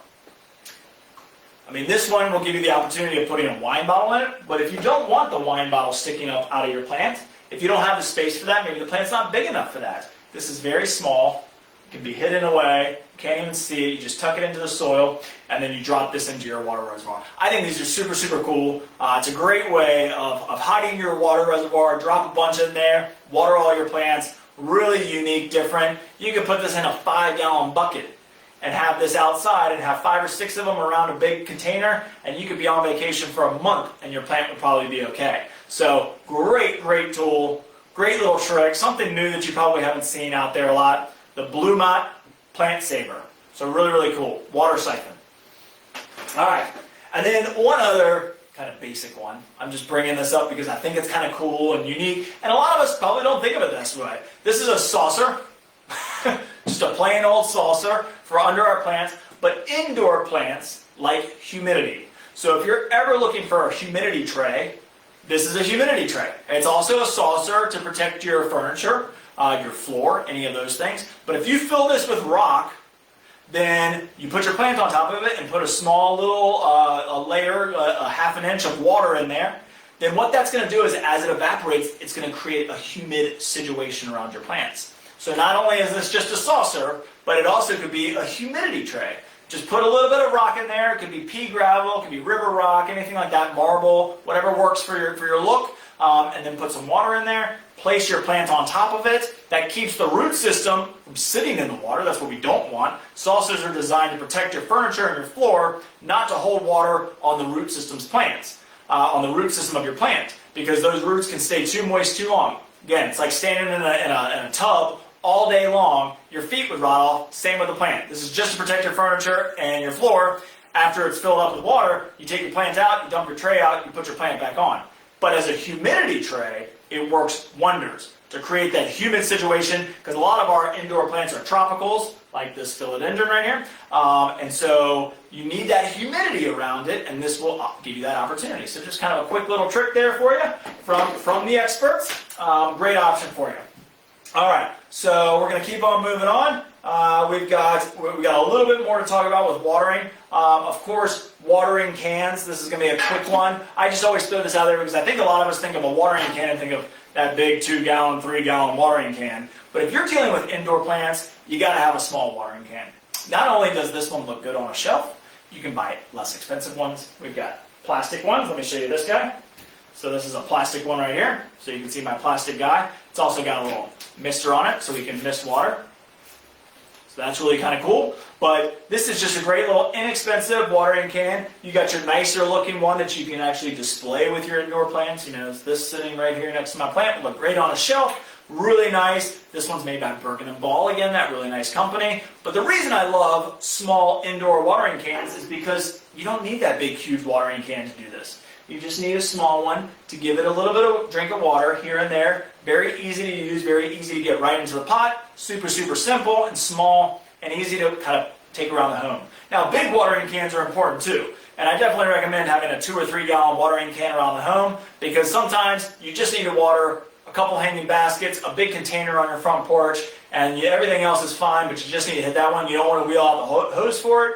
I mean, this one will give you the opportunity of putting a wine bottle in it, but if you don't want the wine bottle sticking up out of your plant, if you don't have the space for that, maybe the plant's not big enough for that. This is very small. It can be hidden away. You can't even see it. You just tuck it into the soil, and then you drop this into your water reservoir. I think these are super, super cool. It's a great way of hiding your water reservoir. Drop a bunch in there. Water all your plants. Really unique, different. You can put this in a 5-gallon bucket and have this outside and have 5 or 6 of them around a big container, and you could be on vacation for a month, and your plant would probably be okay. So great, great tool. Great little trick. Something new that you probably haven't seen out there a lot. The Blue Mat Plant Saver. So really, really cool. Water siphon. All right. And then one other kind of basic one. I'm just bringing this up because I think it's kind of cool and unique. And a lot of us probably don't think of it this way. This is a saucer. Just a plain old saucer for under our plants. But indoor plants like humidity. So if you're ever looking for a humidity tray, this is a humidity tray. It's also a saucer to protect your furniture, your floor, any of those things. But if you fill this with rock, then you put your plant on top of it and put a small little a layer, a half an inch of water in there. Then what that's going to do is as it evaporates, it's going to create a humid situation around your plants. So not only is this just a saucer, but it also could be a humidity tray. Just put a little bit of rock in there. It could be pea gravel, it could be river rock, anything like that, marble, whatever works for your look. And then put some water in there. Place your plant on top of it. That keeps the root system from sitting in the water. That's what we don't want. Saucers are designed to protect your furniture and your floor, not to hold water on the root system's plants, on the root system of your plant, because those roots can stay too moist too long. Again, it's like standing in a tub all day long. Your feet would rot off. Same with the plant. This is just to protect your furniture and your floor. After it's filled up with water, you take your plant out, you dump your tray out, you put your plant back on. But as a humidity tray, it works wonders to create that humid situation, because a lot of our indoor plants are tropicals, like this philodendron right here. And so you need that humidity around it, and this will give you that opportunity. So just kind of a quick little trick there for you from the experts. Great option for you. All right, so we're going to keep on moving on. We've got a little bit more to talk about with watering. Of course, watering cans. This is going to be a quick one. I just always throw this out there because I think a lot of us think of a watering can and think of that big 2-gallon, 3-gallon watering can. But if you're dealing with indoor plants, you got to have a small watering can. Not only does this one look good on a shelf, you can buy less expensive ones. We've got plastic ones. Let me show you this guy. So this is a plastic one right here. So you can see my plastic guy. It's also got a little mister on it so we can mist water. So that's really kind of cool. But this is just a great little inexpensive watering can. You got your nicer looking one that you can actually display with your indoor plants. You know, this sitting right here next to my plant would look great on a shelf. Really nice. This one's made by Bergen & Ball, again, that really nice company. But the reason I love small indoor watering cans is because you don't need that big, huge watering can to do this. You just need a small one to give it a little bit of drink of water here and there. Very easy to use, very easy to get right into the pot. Super, super simple and small and easy to kind of take around the home. Now, big watering cans are important too. And I definitely recommend having a 2 or 3 gallon watering can around the home because sometimes you just need to water a couple hanging baskets, a big container on your front porch, and everything else is fine, but you just need to hit that one. You don't want to wheel out the hose for it.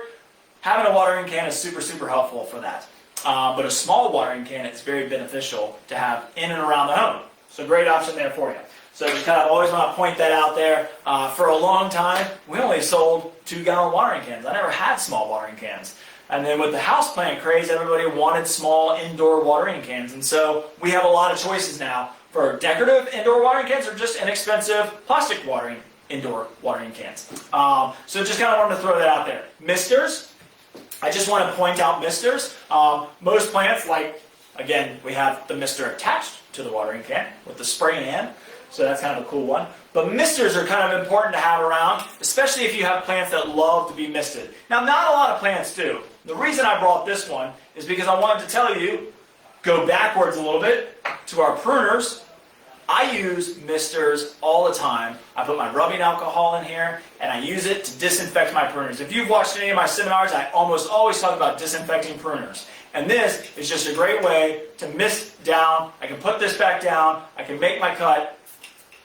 Having a watering can is super, super helpful for that. But a small watering can is very beneficial to have in and around the home. So great option there for you. So you kind of always want to point that out there. For a long time, we only sold 2-gallon watering cans. I never had small watering cans. And then with the houseplant craze, everybody wanted small indoor watering cans. And so we have a lot of choices now for decorative indoor watering cans or just inexpensive plastic indoor watering cans. So just kind of wanted to throw that out there. Misters. I just want to point out misters. Most plants, like, again, we have the mister attached to the watering can with the spray in. So that's kind of a cool one. But misters are kind of important to have around, especially if you have plants that love to be misted. Now, not a lot of plants do. The reason I brought this one is because I wanted to tell you, go backwards a little bit to our pruners. I use misters all the time. I put my rubbing alcohol in here and I use it to disinfect my pruners. If you've watched any of my seminars, I almost always talk about disinfecting pruners. And this is just a great way to mist down. I can put this back down. I can make my cut.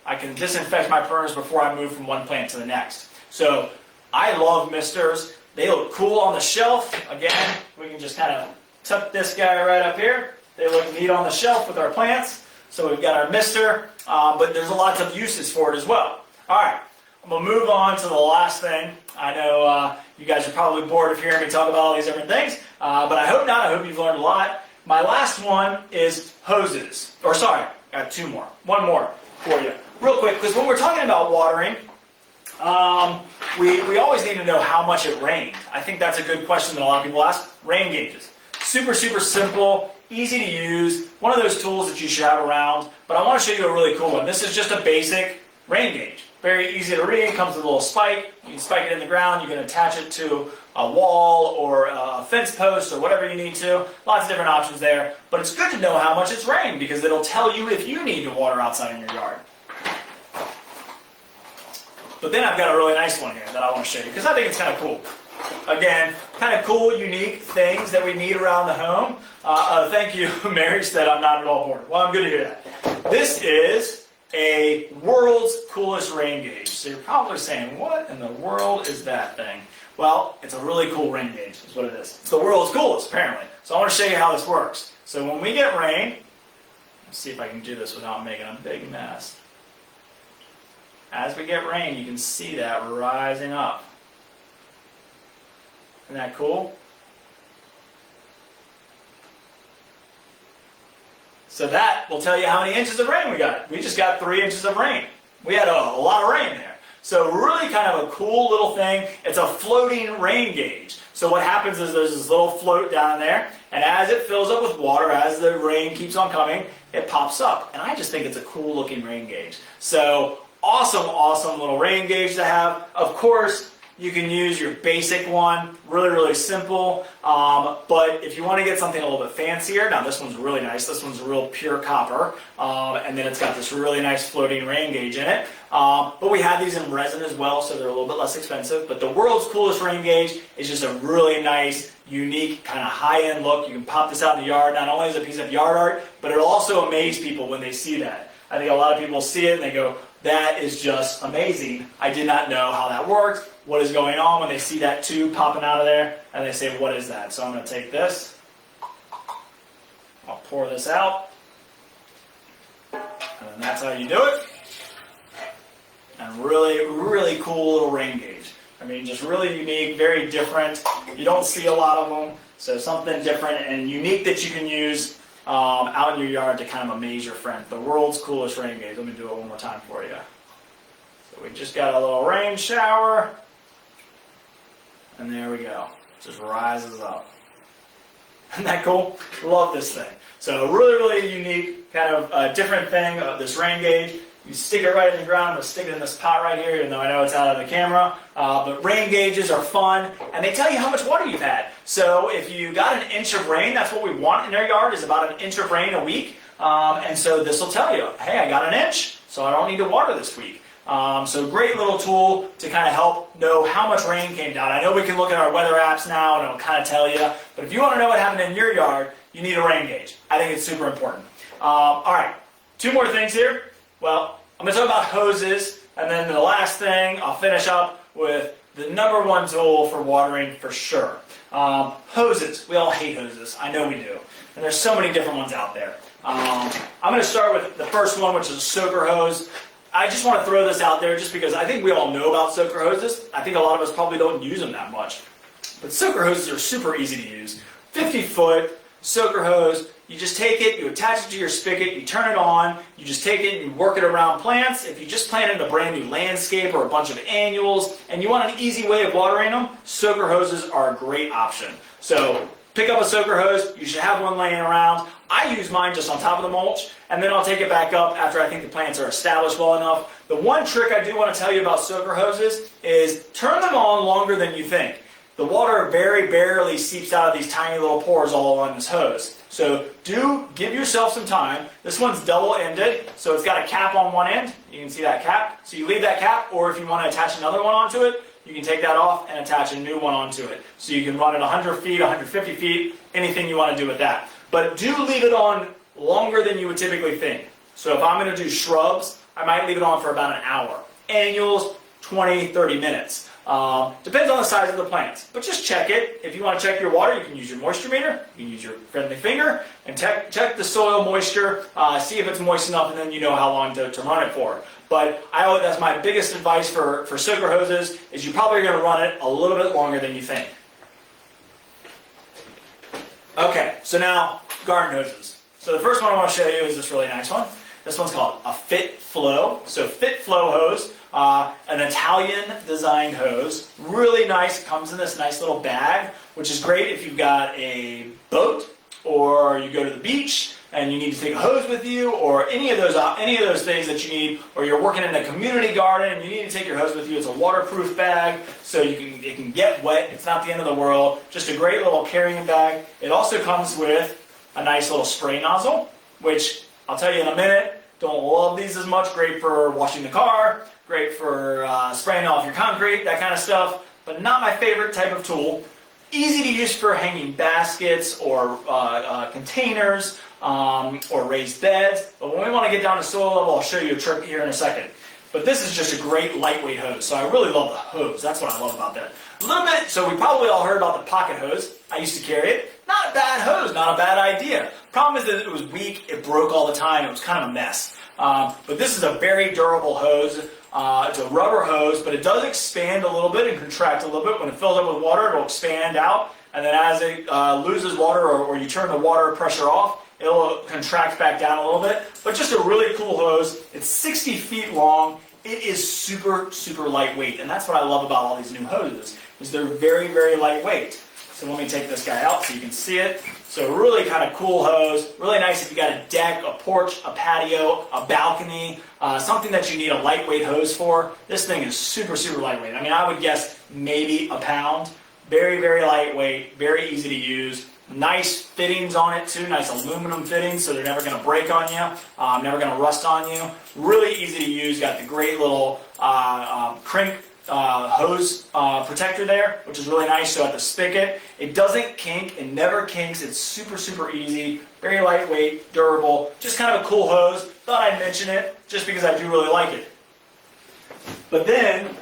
I can disinfect my pruners before I move from one plant to the next. So I love misters. They look cool on the shelf. Again, we can just kind of tuck this guy right up here. They look neat on the shelf with our plants. So we've got our mister, but there's lots of uses for it as well. All right, I'm going to move on to the last thing. I know you guys are probably bored of hearing me talk about all these different things, but I hope not. I hope you've learned a lot. My last one is hoses. Or sorry, I got 2 more. One more for you. Real quick, because when we're talking about watering, we always need to know how much it rained. I think that's a good question that a lot of people ask. Rain gauges. Super, super simple, easy to use, one of those tools that you should have around, but I want to show you a really cool one. This is just a basic rain gauge. Very easy to read, comes with a little spike. You can spike it in the ground, you can attach it to a wall or a fence post or whatever you need to. Lots of different options there, but it's good to know how much it's rained because it'll tell you if you need to water outside in your yard. But then I've got a really nice one here that I want to show you because I think it's kind of cool. Again, kind of cool, unique things that we need around the home. Thank you, Mary said I'm not at all bored. Well, I'm good to hear that. This is a world's coolest rain gauge. So you're probably saying, what in the world is that thing? Well, it's a really cool rain gauge, is what it is. It's the world's coolest, apparently. So I want to show you how this works. So when we get rain, let's see if I can do this without making a big mess. As we get rain, you can see that rising up. Isn't that cool? So that will tell you how many inches of rain we got. We just got 3 inches of rain. We had a lot of rain there. So really kind of a cool little thing. It's a floating rain gauge. So what happens is there's this little float down there, and as it fills up with water, as the rain keeps on coming, it pops up. And I just think it's a cool looking rain gauge. So awesome, awesome little rain gauge to have. Of course, you can use your basic one, really, really simple. But if you want to get something a little bit fancier, now this one's really nice. This one's real pure copper. And then it's got this really nice floating rain gauge in it. But we have these in resin as well, so they're a little bit less expensive. But the world's coolest rain gauge is just a really nice, unique, kind of high-end look. You can pop this out in the yard. Not only is it a piece of yard art, but it'll also amaze people when they see that. I think a lot of people see it and they go, that is just amazing. I did not know how that worked, what is going on when they see that tube popping out of there, and they say, what is that? So I'm going to take this, I'll pour this out, and that's how you do it. And really, really cool little rain gauge. I mean, just really unique, very different. You don't see a lot of them, so something different and unique that you can use out in your yard to kind of amaze your friend. The world's coolest rain gauge. Let me do it one more time for you. So we just got a little rain shower, and there we go. Just rises up. Isn't that cool? Love this thing. So really, really unique, kind of different thing of this rain gauge. You stick it right in the ground. I'm going to stick it in this pot right here, even though I know it's out of the camera. But rain gauges are fun, and they tell you how much water you've had. So if you got an inch of rain, that's what we want in our yard, is about an inch of rain a week. And so this will tell you, hey, I got an inch, so I don't need to water this week. So great little tool to kind of help know how much rain came down. I know we can look at our weather apps now, and it'll kind of tell you. But if you want to know what happened in your yard, you need a rain gauge. I think it's super important. All right, 2 more things here. Well, I'm going to talk about hoses, and then the last thing, I'll finish up with the #1 tool for watering for sure. Hoses. We all hate hoses. I know we do. And there's so many different ones out there. I'm going to start with the first one, which is a soaker hose. I just want to throw this out there just because I think we all know about soaker hoses. I think a lot of us probably don't use them that much. But soaker hoses are super easy to use. 50-foot soaker hose. You just take it, you attach it to your spigot, you turn it on, you just take it and you work it around plants. If you just planted a brand new landscape or a bunch of annuals and you want an easy way of watering them, soaker hoses are a great option. So pick up a soaker hose, you should have one laying around. I use mine just on top of the mulch, and then I'll take it back up after I think the plants are established well enough. The one trick I do want to tell you about soaker hoses is turn them on longer than you think. The water very barely seeps out of these tiny little pores all along this hose. So do give yourself some time. This one's double-ended, so it's got a cap on one end. You can see that cap. So you leave that cap, or if you want to attach another one onto it, you can take that off and attach a new one onto it. So you can run it 100 feet, 150 feet, anything you want to do with that. But do leave it on longer than you would typically think. So if I'm going to do shrubs, I might leave it on for about an hour. Annuals, 20, 30 minutes. Depends on the size of the plants, but just check it. If you want to check your water, you can use your moisture meter, you can use your friendly finger, and check the soil moisture, see if it's moist enough, and then you know how long to run it for. But that's my biggest advice for soaker hoses, is you're probably going to run it a little bit longer than you think. Okay, so now garden hoses. So the first one I want to show you is this really nice one. This one's called a Fit Flow. So Fit Flow hose. An Italian designed hose, really nice, comes in this nice little bag, which is great if you've got a boat or you go to the beach and you need to take a hose with you, or any of those things that you need, or you're working in a community garden and you need to take your hose with you. It's a waterproof bag, so it can get wet. It's not the end of the world. Just a great little carrying bag. It also comes with a nice little spray nozzle, which I'll tell you in a minute. Don't love these as much. Great for washing the car. Great for spraying off your concrete, that kind of stuff, but not my favorite type of tool. Easy to use for hanging baskets or containers or raised beds, but when we want to get down to soil level, I'll show you a trick here in a second. But this is just a great lightweight hose, so I really love the hose. That's what I love about that. A little bit, so we probably all heard about the pocket hose. I used to carry it. Not a bad hose, not a bad idea. Problem is that it was weak, it broke all the time, it was kind of a mess. But this is a very durable hose. It's a rubber hose, but it does expand a little bit and contract a little bit. When it fills up with water, it'll expand out, and then as it loses water or you turn the water pressure off, it'll contract back down a little bit. But just a really cool hose. It's 60 feet long. It is super, super lightweight, and that's what I love about all these new hoses, is they're very, very lightweight. So let me take this guy out so you can see it. So really kind of cool hose. Really nice if you got a deck, a porch, a patio, a balcony, something that you need a lightweight hose for. This thing is super, super lightweight. I mean, I would guess maybe a pound. Very, very lightweight, very easy to use. Nice fittings on it too, nice aluminum fittings, so they're never going to break on you, never going to rust on you. Really easy to use. Got the great little crank hose protector there, which is really nice. So at the spigot, it doesn't kink, it never kinks. It's super, super easy, very lightweight, durable, just kind of a cool hose. Thought I'd mention it just because I do really like it. But then,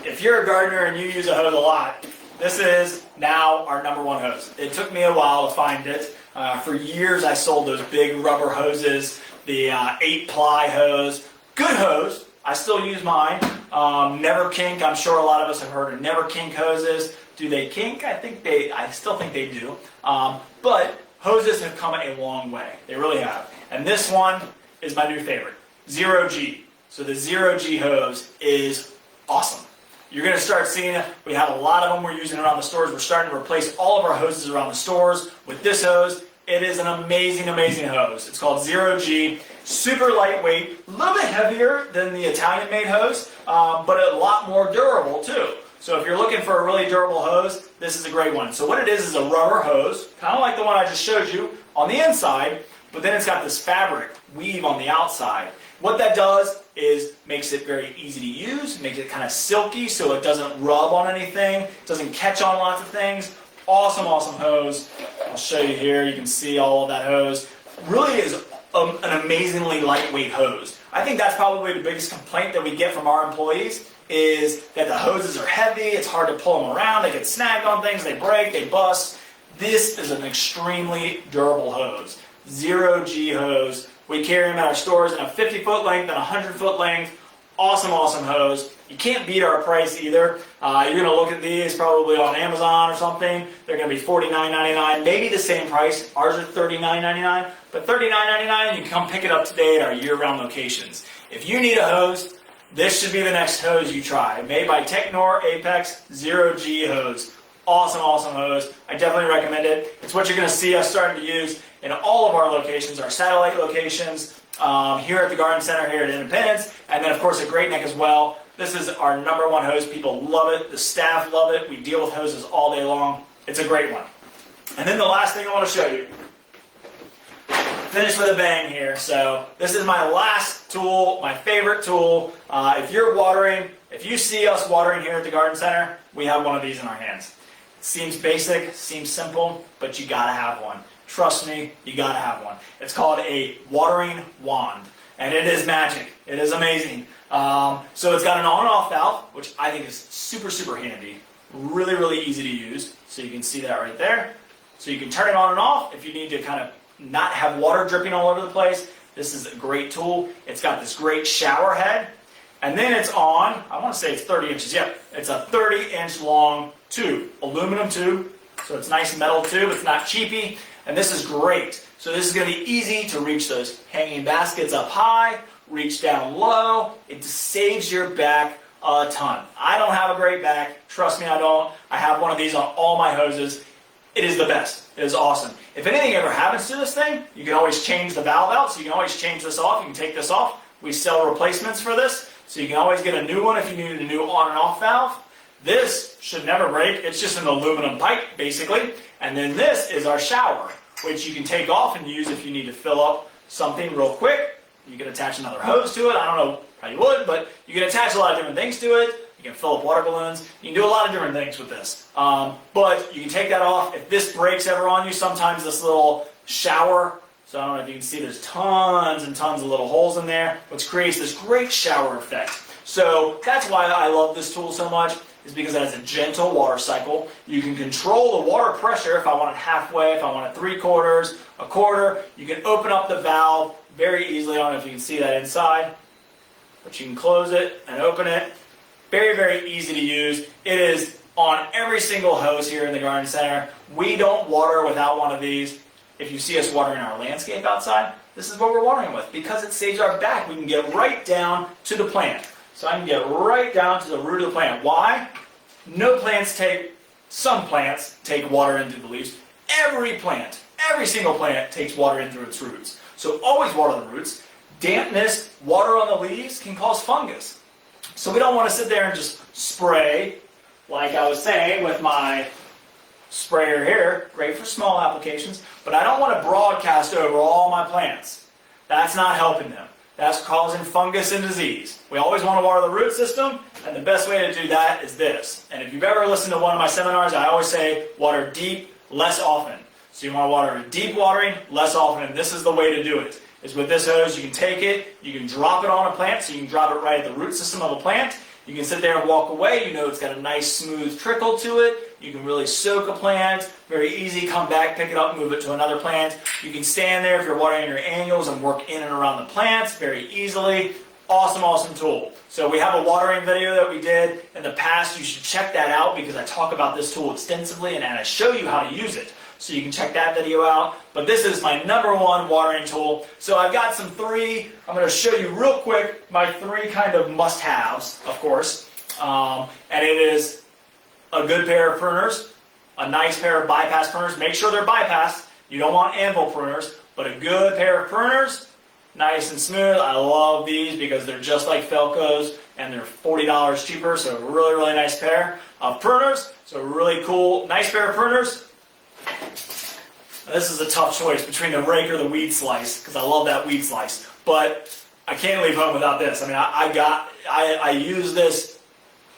if you're a gardener and you use a hose a lot, this is now our #1 hose. It took me a while to find it. For years I sold those big rubber hoses, the 8-ply hose. Good hose. I still use mine. Never kink. I'm sure a lot of us have heard of never kink hoses. Do they kink? I still think they do. But hoses have come a long way. They really have. And this one is my new favorite. 0G. So the 0G hose is awesome. You're going to start seeing it. We have a lot of them we're using around the stores. We're starting to replace all of our hoses around the stores with this hose. It is an amazing, amazing hose. It's called 0G. Super lightweight, a little bit heavier than the Italian-made hose, but a lot more durable too. So if you're looking for a really durable hose, this is a great one. So what it is a rubber hose, kind of like the one I just showed you on the inside, but then it's got this fabric weave on the outside. What that does is makes it very easy to use, makes it kind of silky so it doesn't rub on anything, doesn't catch on lots of things. Awesome, awesome hose. I'll show you here. You can see all of that hose. Really is an amazingly lightweight hose. I think that's probably the biggest complaint that we get from our employees is that the hoses are heavy, it's hard to pull them around, they get snagged on things, they break, they bust. This is an extremely durable hose. 0G hose. We carry them at our stores in a 50-foot length and a 100-foot length. Awesome, awesome hose. You can't beat our price either. You're going to look at these probably on Amazon or something. They're going to be $49.99, maybe the same price. Ours are $39.99, but $39.99 and you can come pick it up today at our year-round locations. If you need a hose, this should be the next hose you try. Made by Technor Apex 0G hose. Awesome, awesome hose. I definitely recommend it. It's what you're going to see us starting to use in all of our locations, our satellite locations, here at the Garden Center, here at Independence, and then of course at Great Neck as well. This is our #1 hose. People love it. The staff love it. We deal with hoses all day long. It's a great one. And then the last thing I want to show you. Finish with a bang here. So this is my last tool, my favorite tool. If you're watering, if you see us watering here at the Garden Center, we have one of these in our hands. It seems basic, seems simple, but you gotta have one. Trust me, you gotta have one. It's called a watering wand, and it is magic. It is amazing. So it's got an on and off valve, which I think is super, super handy. Really, really easy to use. So you can see that right there. So you can turn it on and off if you need to kind of not have water dripping all over the place. This is a great tool. It's got this great shower head. And then it's on, I want to say it's 30 inches. Yep, it's a 30-inch long tube, aluminum tube. So it's nice metal tube. It's not cheapy. And this is great. So this is going to be easy to reach those hanging baskets up high, reach down low. It just saves your back a ton. I don't have a great back. Trust me, I don't. I have one of these on all my hoses. It is the best. It is awesome. If anything ever happens to this thing, you can always change the valve out. So you can always change this off. You can take this off. We sell replacements for this. So you can always get a new one if you need a new on and off valve. This should never break. It's just an aluminum pipe, basically. And then this is our shower, which you can take off and use if you need to fill up something real quick. You can attach another hose to it. I don't know how you would, but you can attach a lot of different things to it. You can fill up water balloons. You can do a lot of different things with this. But you can take that off. If this breaks ever on you, sometimes this little shower, so I don't know if you can see, there's tons and tons of little holes in there, which creates this great shower effect. So that's why I love this tool so much, is because it has a gentle water cycle. You can control the water pressure if I want it halfway, if I want it 3/4, a quarter. You can open up the valve very easily. I don't know if you can see that inside, but you can close it and open it. Very, very easy to use. It is on every single hose here in the Garden Center. We don't water without one of these. If you see us watering our landscape outside, this is what we're watering with. Because it saves our back, we can get right down to the plant. So I can get right down to the root of the plant. Why? Some plants take water into the leaves. Every plant, every single plant takes water in through its roots. So always water the roots. Dampness, water on the leaves can cause fungus. So we don't want to sit there and just spray, like I was saying with my sprayer here. Great for small applications, but I don't want to broadcast over all my plants. That's not helping them. That's causing fungus and disease. We always want to water the root system, and the best way to do that is this. And if you've ever listened to one of my seminars, I always say water deep, less often. So you want to water a deep watering, less often, and this is the way to do it. is with this hose, you can take it, you can drop it on a plant, so you can drop it right at the root system of a plant. You can sit there and walk away, you know it's got a nice smooth trickle to it. You can really soak a plant, very easy, come back, pick it up, move it to another plant. You can stand there if you're watering your annuals and work in and around the plants very easily. Awesome, awesome tool. So we have a watering video that we did in the past. You should check that out because I talk about this tool extensively and I show you how to use it. So you can check that video out. But this is my #1 watering tool. So I've got I'm going to show you real quick my 3 kind of must-haves, of course. And it is a good pair of pruners, a nice pair of bypass pruners. Make sure they're bypassed. You don't want Anvil Pruners, but a good pair of pruners, nice and smooth. I love these because they're just like Philco's and they're $40 cheaper. So really, really nice pair of pruners. So really cool, nice pair of pruners. This is a tough choice between the rake or the weed slice because I love that weed slice. But I can't leave home without this. I mean, I use this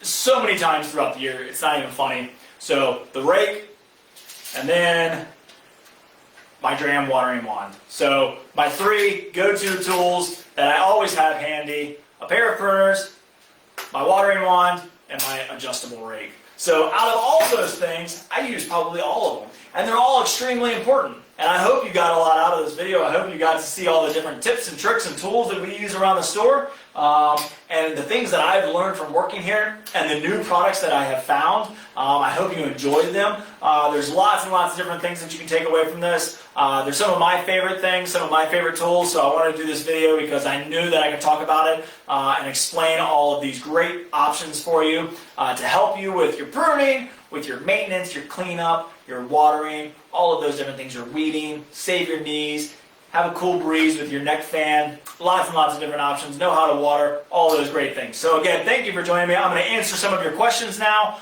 so many times throughout the year. It's not even funny. So the rake, and then my dram watering wand. So my 3 go-to tools that I always have handy: a pair of pruners, my watering wand, and my adjustable rake. So out of all those things, I use probably all of them. And they're all extremely important. And I hope you got a lot out of this video. I hope you got to see all the different tips and tricks and tools that we use around the store. And the things that I've learned from working here and the new products that I have found. I hope you enjoyed them. There's lots and lots of different things that you can take away from this. There's some of my favorite things, some of my favorite tools. So I wanted to do this video because I knew that I could talk about it and explain all of these great options for you to help you with your pruning, with your maintenance, your cleanup, your watering, all of those different things, your weeding, save your knees, have a cool breeze with your neck fan, lots and lots of different options, know how to water, all those great things. So again, thank you for joining me. I'm going to answer some of your questions now.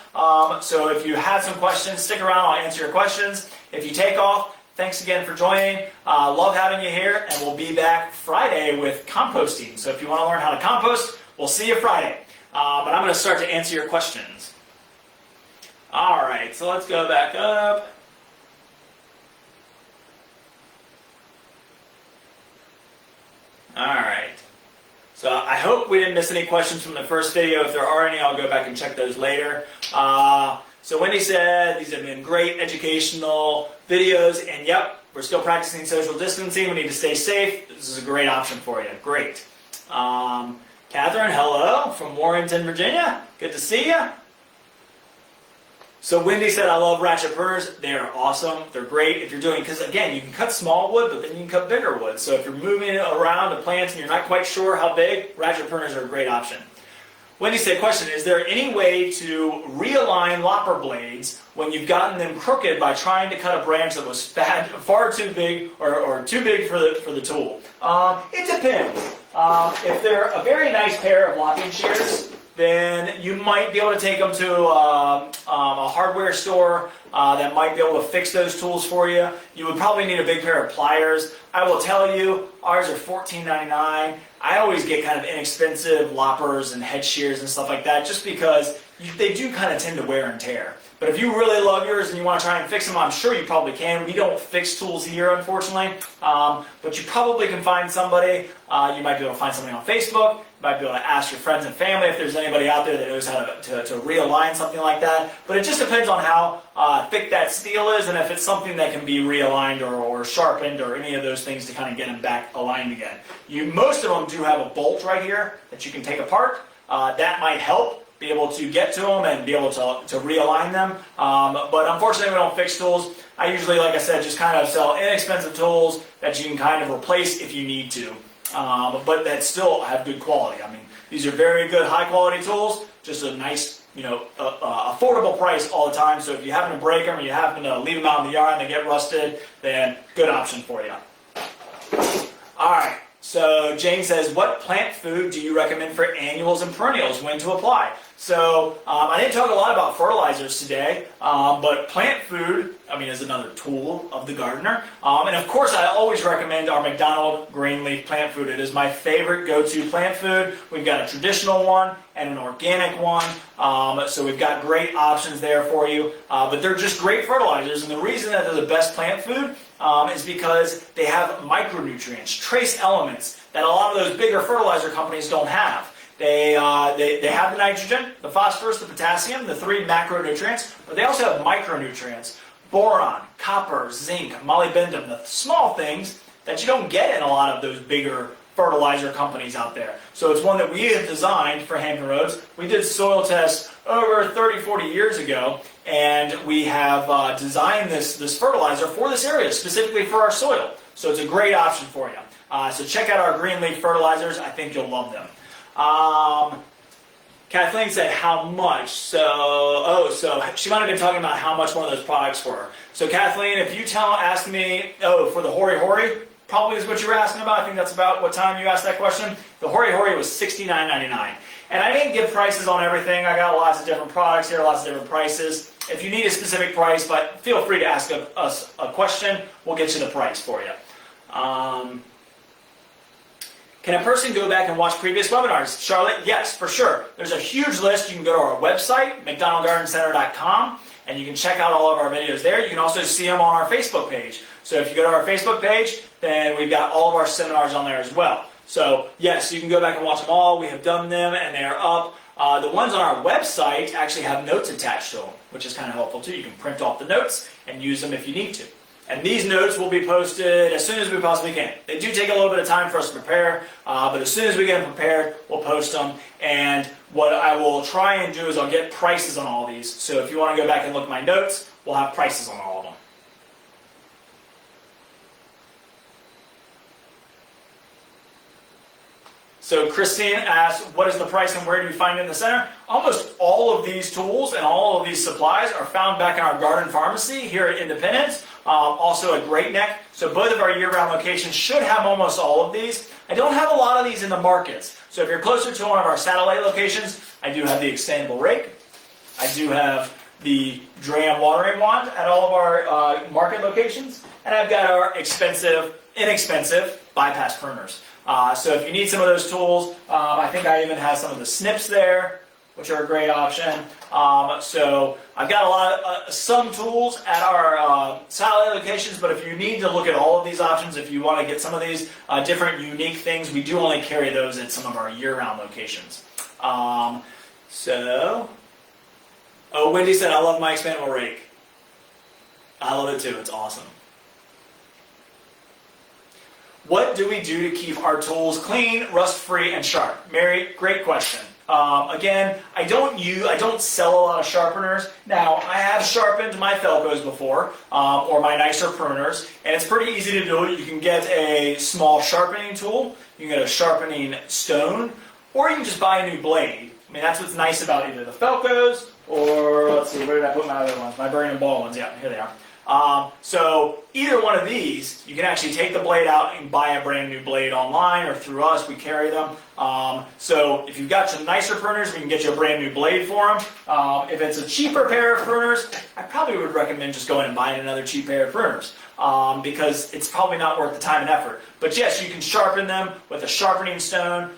So if you had some questions, stick around, I'll answer your questions. If you take off, thanks again for joining. Love having you here, and we'll be back Friday with composting. So if you want to learn how to compost, we'll see you Friday. But I'm going to start to answer your questions. All right, so let's go back up. All right. So I hope we didn't miss any questions from the first video. If there are any, I'll go back and check those later. So Wendy said these have been great educational videos, and yep, we're still practicing social distancing. We need to stay safe. This is a great option for you. Great. Catherine, hello from Warrenton, Virginia. Good to see you. So Wendy said, I love Ratchet Pruners. They are awesome. They're great if you're doing, because again, you can cut small wood, but then you can cut bigger wood. So if you're moving it around the plants and you're not quite sure how big, Ratchet Pruners are a great option. Wendy said, question, is there any way to realign lopper blades when you've gotten them crooked by trying to cut a branch that was far too big or too big for the tool? It depends. If they're a very nice pair of Lopping Shears, then you might be able to take them to a hardware store that might be able to fix those tools for you. You would probably need a big pair of pliers. I will tell you, ours are $14.99. I always get kind of inexpensive loppers and hedge shears and stuff like that just because they do kind of tend to wear and tear. But if you really love yours and you want to try and fix them, I'm sure you probably can. We don't fix tools here, unfortunately, but you probably can find somebody. You might be able to find somebody on Facebook. You might be able to ask your friends and family if there's anybody out there that knows how to realign something like that. But it just depends on how thick that steel is and if it's something that can be realigned or sharpened or any of those things to kind of get them back aligned again. Most of them do have a bolt right here that you can take apart. That might help be able to get to them and be able to realign them. But unfortunately, we don't fix tools. I usually, like I said, just kind of sell inexpensive tools that you can kind of replace if you need to, but that still have good quality. I mean, these are very good, high-quality tools, just a nice, affordable price all the time. So if you happen to break them or you happen to leave them out in the yard and they get rusted, then good option for you. All right. So Jane says, what plant food do you recommend for annuals and perennials when to apply? So I didn't talk a lot about fertilizers today, but plant food, is another tool of the gardener. And of course, I always recommend our McDonald green leaf plant food. It is my favorite go-to plant food. We've got a traditional one and an organic one. So we've got great options there for you. But they're just great fertilizers. And the reason that they're the best plant food is because they have micronutrients, trace elements that a lot of those bigger fertilizer companies don't have. They have the nitrogen, the phosphorus, the potassium, the 3 macronutrients, but they also have micronutrients, boron, copper, zinc, molybdenum, the small things that you don't get in a lot of those bigger fertilizer companies out there. So it's one that we have designed for Hampton Roads. We did soil tests over 30, 40 years ago, and we have designed this fertilizer for this area, specifically for our soil. So it's a great option for you. So check out our green leaf fertilizers. I think you'll love them. Kathleen said how much, so she might have been talking about how much one of those products were. So Kathleen, if you ask me, for the Hori, probably is what you were asking about. I think that's about what time you asked that question. The Hori was $69.99. And I didn't give prices on everything. I got lots of different products here, lots of different prices. If you need a specific price, but feel free to ask us a question. We'll get you the price for you. Can a person go back and watch previous webinars? Charlotte, yes, for sure. There's a huge list. You can go to our website, mcdonaldgardencenter.com, and you can check out all of our videos there. You can also see them on our Facebook page. So if you go to our Facebook page, then we've got all of our seminars on there as well. So yes, you can go back and watch them all. We have done them, and they are up. The ones on our website actually have notes attached to them, which is kind of helpful too. You can print off the notes and use them if you need to. And these notes will be posted as soon as we possibly can. They do take a little bit of time for us to prepare, but as soon as we get them prepared, we'll post them. And what I will try and do is I'll get prices on all these. So if you want to go back and look at my notes, we'll have prices on all of them. So Christine asked, what is the price and where do you find it in the center? Almost all of these tools and all of these supplies are found back in our garden pharmacy here at Independence, also at Great Neck. So both of our year-round locations should have almost all of these. I don't have a lot of these in the markets. So if you're closer to one of our satellite locations, I do have the Expandable Rake. I do have the Dram watering wand at all of our market locations. And I've got our inexpensive bypass pruners. So if you need some of those tools, I think I even have some of the snips there, which are a great option. So I've got some tools at our satellite locations, but if you need to look at all of these options, if you want to get some of these different unique things, we do only carry those at some of our year-round locations. Wendy said, I love my expandable rake. I love it too, it's awesome. What do we do to keep our tools clean, rust-free, and sharp? Mary, great question. Again, I don't sell a lot of sharpeners. Now, I have sharpened my Philcos before, or my nicer pruners, and it's pretty easy to do it. You can get a small sharpening tool, you can get a sharpening stone, or you can just buy a new blade. That's what's nice about either the Philcos, or let's see, where did I put my other ones? My Burning Ball ones, yeah, here they are. So either one of these, you can actually take the blade out and buy a brand new blade online or through us. We carry them. So if you've got some nicer pruners, we can get you a brand new blade for them. If it's a cheaper pair of pruners, I probably would recommend just going and buying another cheap pair of pruners because it's probably not worth the time and effort. But yes, you can sharpen them with a sharpening stone.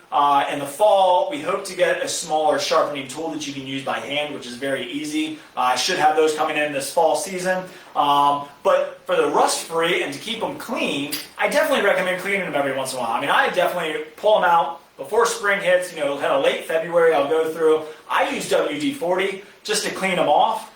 In the fall, we hope to get a smaller sharpening tool that you can use by hand, which is very easy. I should have those coming in this fall season. But for the rust-free and to keep them clean, I definitely recommend cleaning them every once in a while. I definitely pull them out before spring hits, kind of late February, I'll go through. I use WD-40 just to clean them off.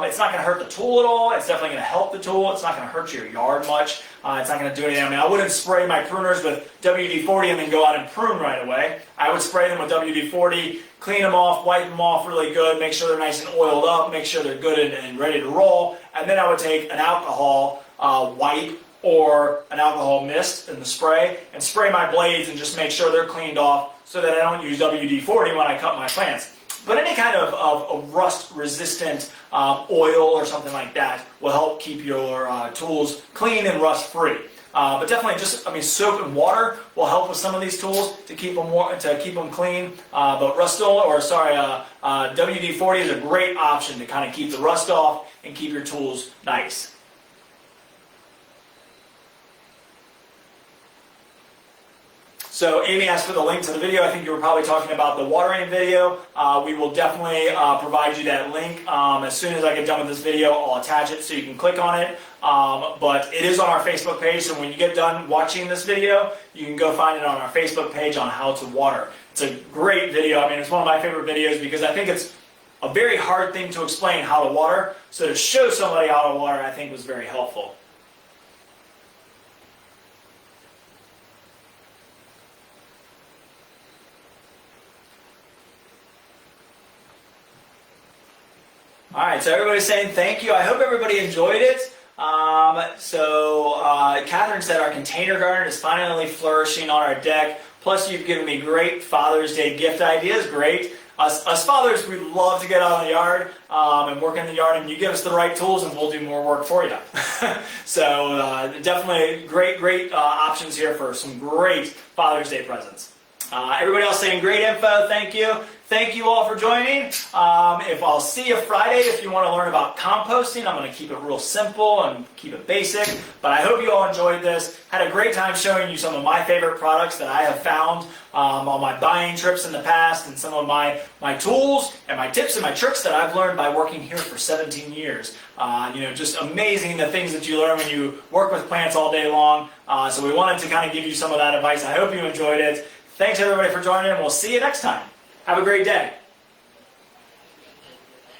It's not going to hurt the tool at all. It's definitely going to help the tool. It's not going to hurt your yard much. It's not going to do anything. I wouldn't spray my pruners with WD-40 and then go out and prune right away. I would spray them with WD-40, clean them off, wipe them off really good, make sure they're nice and oiled up, make sure they're good and ready to roll. And then I would take an alcohol wipe or an alcohol mist in the spray and spray my blades and just make sure they're cleaned off so that I don't use WD-40 when I cut my plants. But any kind of rust-resistant oil or something like that will help keep your tools clean and rust-free. But definitely just, I mean, soap and water will help with some of these tools to keep them clean. But WD-40 is a great option to kind of keep the rust off and keep your tools nice. So Amy asked for the link to the video. I think you were probably talking about the watering video. We will definitely provide you that link. As soon as I get done with this video, I'll attach it so you can click on it. But it is on our Facebook page, so when you get done watching this video, you can go find it on our Facebook page on how to water. It's a great video. I mean, it's one of my favorite videos because I think it's a very hard thing to explain how to water. So to show somebody how to water, I think was very helpful. All right, so everybody's saying thank you. I hope everybody enjoyed it. Catherine said our container garden is finally flourishing on our deck. Plus, you've given me great Father's Day gift ideas. Great. Us fathers, we love to get out in the yard and work in the yard, and you give us the right tools and we'll do more work for you. So definitely great options here for some great Father's Day presents. Everybody else saying great info, thank you. Thank you all for joining. If I'll see you Friday if you want to learn about composting. I'm going to keep it real simple and keep it basic. But I hope you all enjoyed this. Had a great time showing you some of my favorite products that I have found on my buying trips in the past, and some of my tools and my tips and my tricks that I've learned by working here for 17 years. Just amazing the things that you learn when you work with plants all day long. So we wanted to kind of give you some of that advice. I hope you enjoyed it. Thanks everybody for joining, and we'll see you next time. Have a great day.